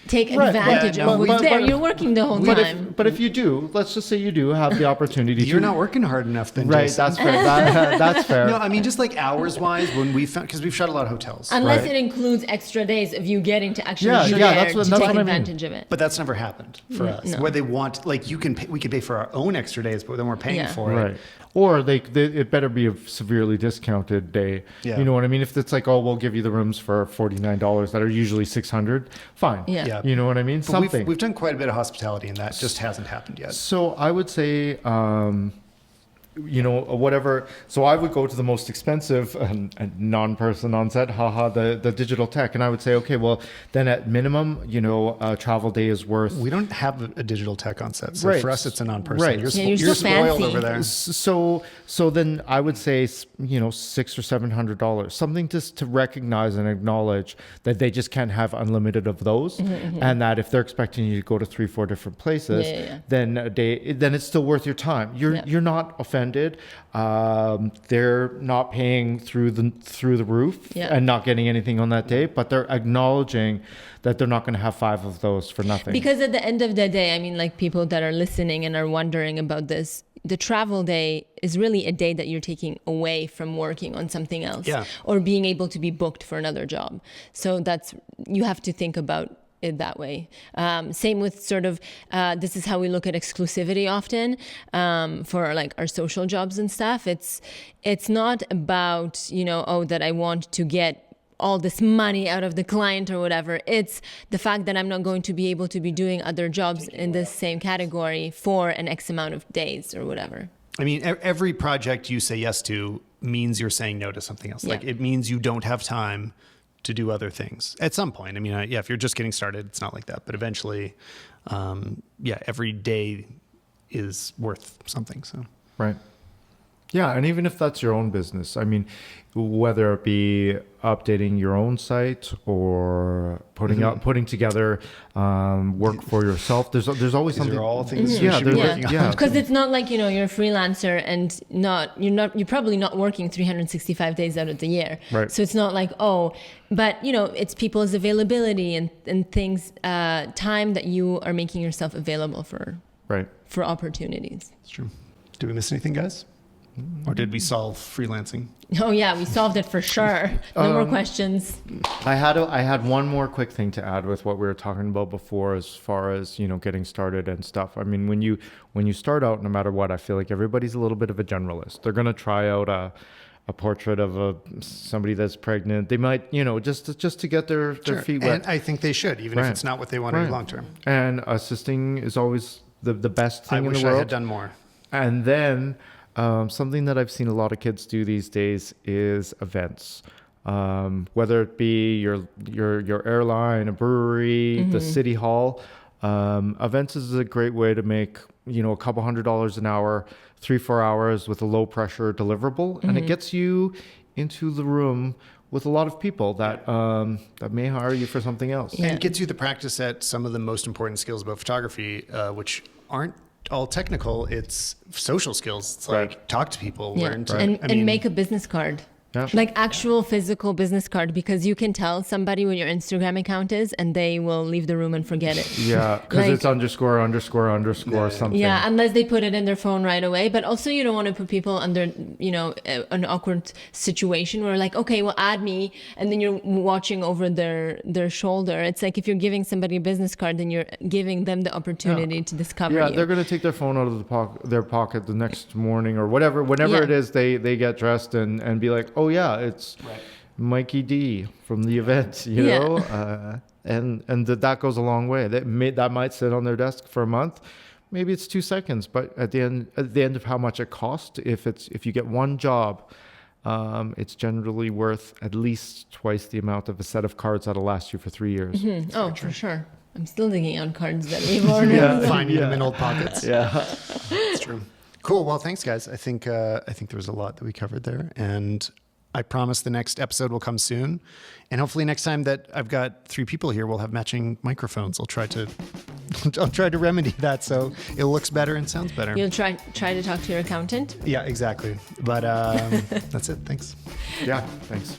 take Right. advantage Yeah, no, of we- what's there. but- You're working the whole But time. if you do, let's just say you do have the opportunity. You're to, not working hard enough then, Right. Jason. That's fair. That's fair. No, I mean, just like hours wise, when we found, because we've shot a lot of hotels. Unless Right. it includes extra days of you getting to actually Yeah, be yeah, there that's to what take I mean. advantage of it. But that's never happened for us. no. Where they want, like, we could pay for our own extra days, but then we're paying Yeah. for it. Right. Or it better be a severely discounted day. Yeah. You know what I mean? If it's like, oh, we'll give you the rooms for $49 that are usually $600, fine. Yeah. Yeah. You know what I mean? But Something. we've done quite a bit of hospitality, and that just hasn't happened yet. So I would say, whatever. So I would go to the most expensive non-person on set, the digital tech. And I would say, okay, well, then at minimum, a travel day is worth. We don't have a digital tech on set, so Right. for us, it's a non-person. Right. You're, Yeah, you're you're so spoiled fancy. over there. So then I would say, $600 or $700, something just to recognize and acknowledge that they just can't have unlimited of those, and that if they're expecting you to go to 3-4 different places, then then it's still worth your time. You're not offended. They're not paying through the roof and not getting anything on that day, but they're acknowledging that they're not going to have 5 of those for nothing. Because at the end of the day, I mean, like people that are listening and are wondering about this, the travel day is really a day that you're taking away from working on something else or being able to be booked for another job. So you have to think about it that way. Same with sort of, this is how we look at exclusivity often for like our social jobs and stuff. It's not about, that I want to get all this money out of the client or whatever. It's the fact that I'm not going to be able to be doing other jobs in the same category for an X amount of days or whatever. I mean, every project you say yes to means you're saying no to something else. Yeah. Like it means you don't have time to do other things at some point. I mean, yeah, if you're just getting started, it's not like that. But eventually, every day is worth something. So Right. Yeah, and even if that's your own business, I mean, whether it be updating your own site or putting together work for yourself, there's always these something. are all things Yeah, you should be they're- working on. yeah. Because it's not like, you're a freelancer and you're probably not working 365 days out of the year. Right. So it's not like, but it's people's availability and things, time that you are making yourself available Right. for opportunities. It's true. Did we miss anything, guys? Or did we solve freelancing? Oh yeah, we solved it for sure. No more questions. I had one more quick thing to add with what we were talking about before, as far as getting started and stuff. I mean, when you start out, no matter what, I feel like everybody's a little bit of a generalist. They're gonna try out a portrait of somebody that's pregnant. They might, just to get their feet wet. And I think they should, even if it's not what they want to do long term. And assisting is always the best thing I in the wish world. I had done more. And then something that I've seen a lot of kids do these days is events. Whether it be your airline, a brewery, the city hall. Events is a great way to make a couple $100 an hour, 3-4 hours with a low pressure deliverable, and it gets you into the room with a lot of people that may hire you for something else. Yeah. And gets you the practice at some of the most important skills about photography, which aren't all technical. It's social skills. It's like talk to people, learn to, and make a business card. Yeah. Like actual physical business card, because you can tell somebody what your Instagram account is and they will leave the room and forget it. Yeah, because it's _ something. Yeah, unless they put it in their phone right away. But also you don't want to put people under, an awkward situation where like, okay, well, add me. And then you're watching over their shoulder. It's like if you're giving somebody a business card, then you're giving them the opportunity to discover you. They're going to take their phone out of their pocket the next morning or whatever, whenever it is they get dressed and be like, oh yeah, it's Mikey D from the event, know, and that goes a long way. That might sit on their desk for a month, maybe it's 2 seconds, but at the end of how much it costs, if you get one job, it's generally worth at least twice the amount of a set of cards that'll last you for 3 years. Mm-hmm. Oh, for sure. I'm still digging out cards that we've ordered. Finding them in old pockets. Yeah, It's true. Cool. Well, thanks, guys. I think there was a lot that we covered there, and I promise the next episode will come soon. And hopefully next time that I've got 3 people here, we'll have matching microphones. I'll try to remedy that so it looks better and sounds better. You'll try to talk to your accountant? Yeah, exactly. But that's it. Thanks. yeah, thanks.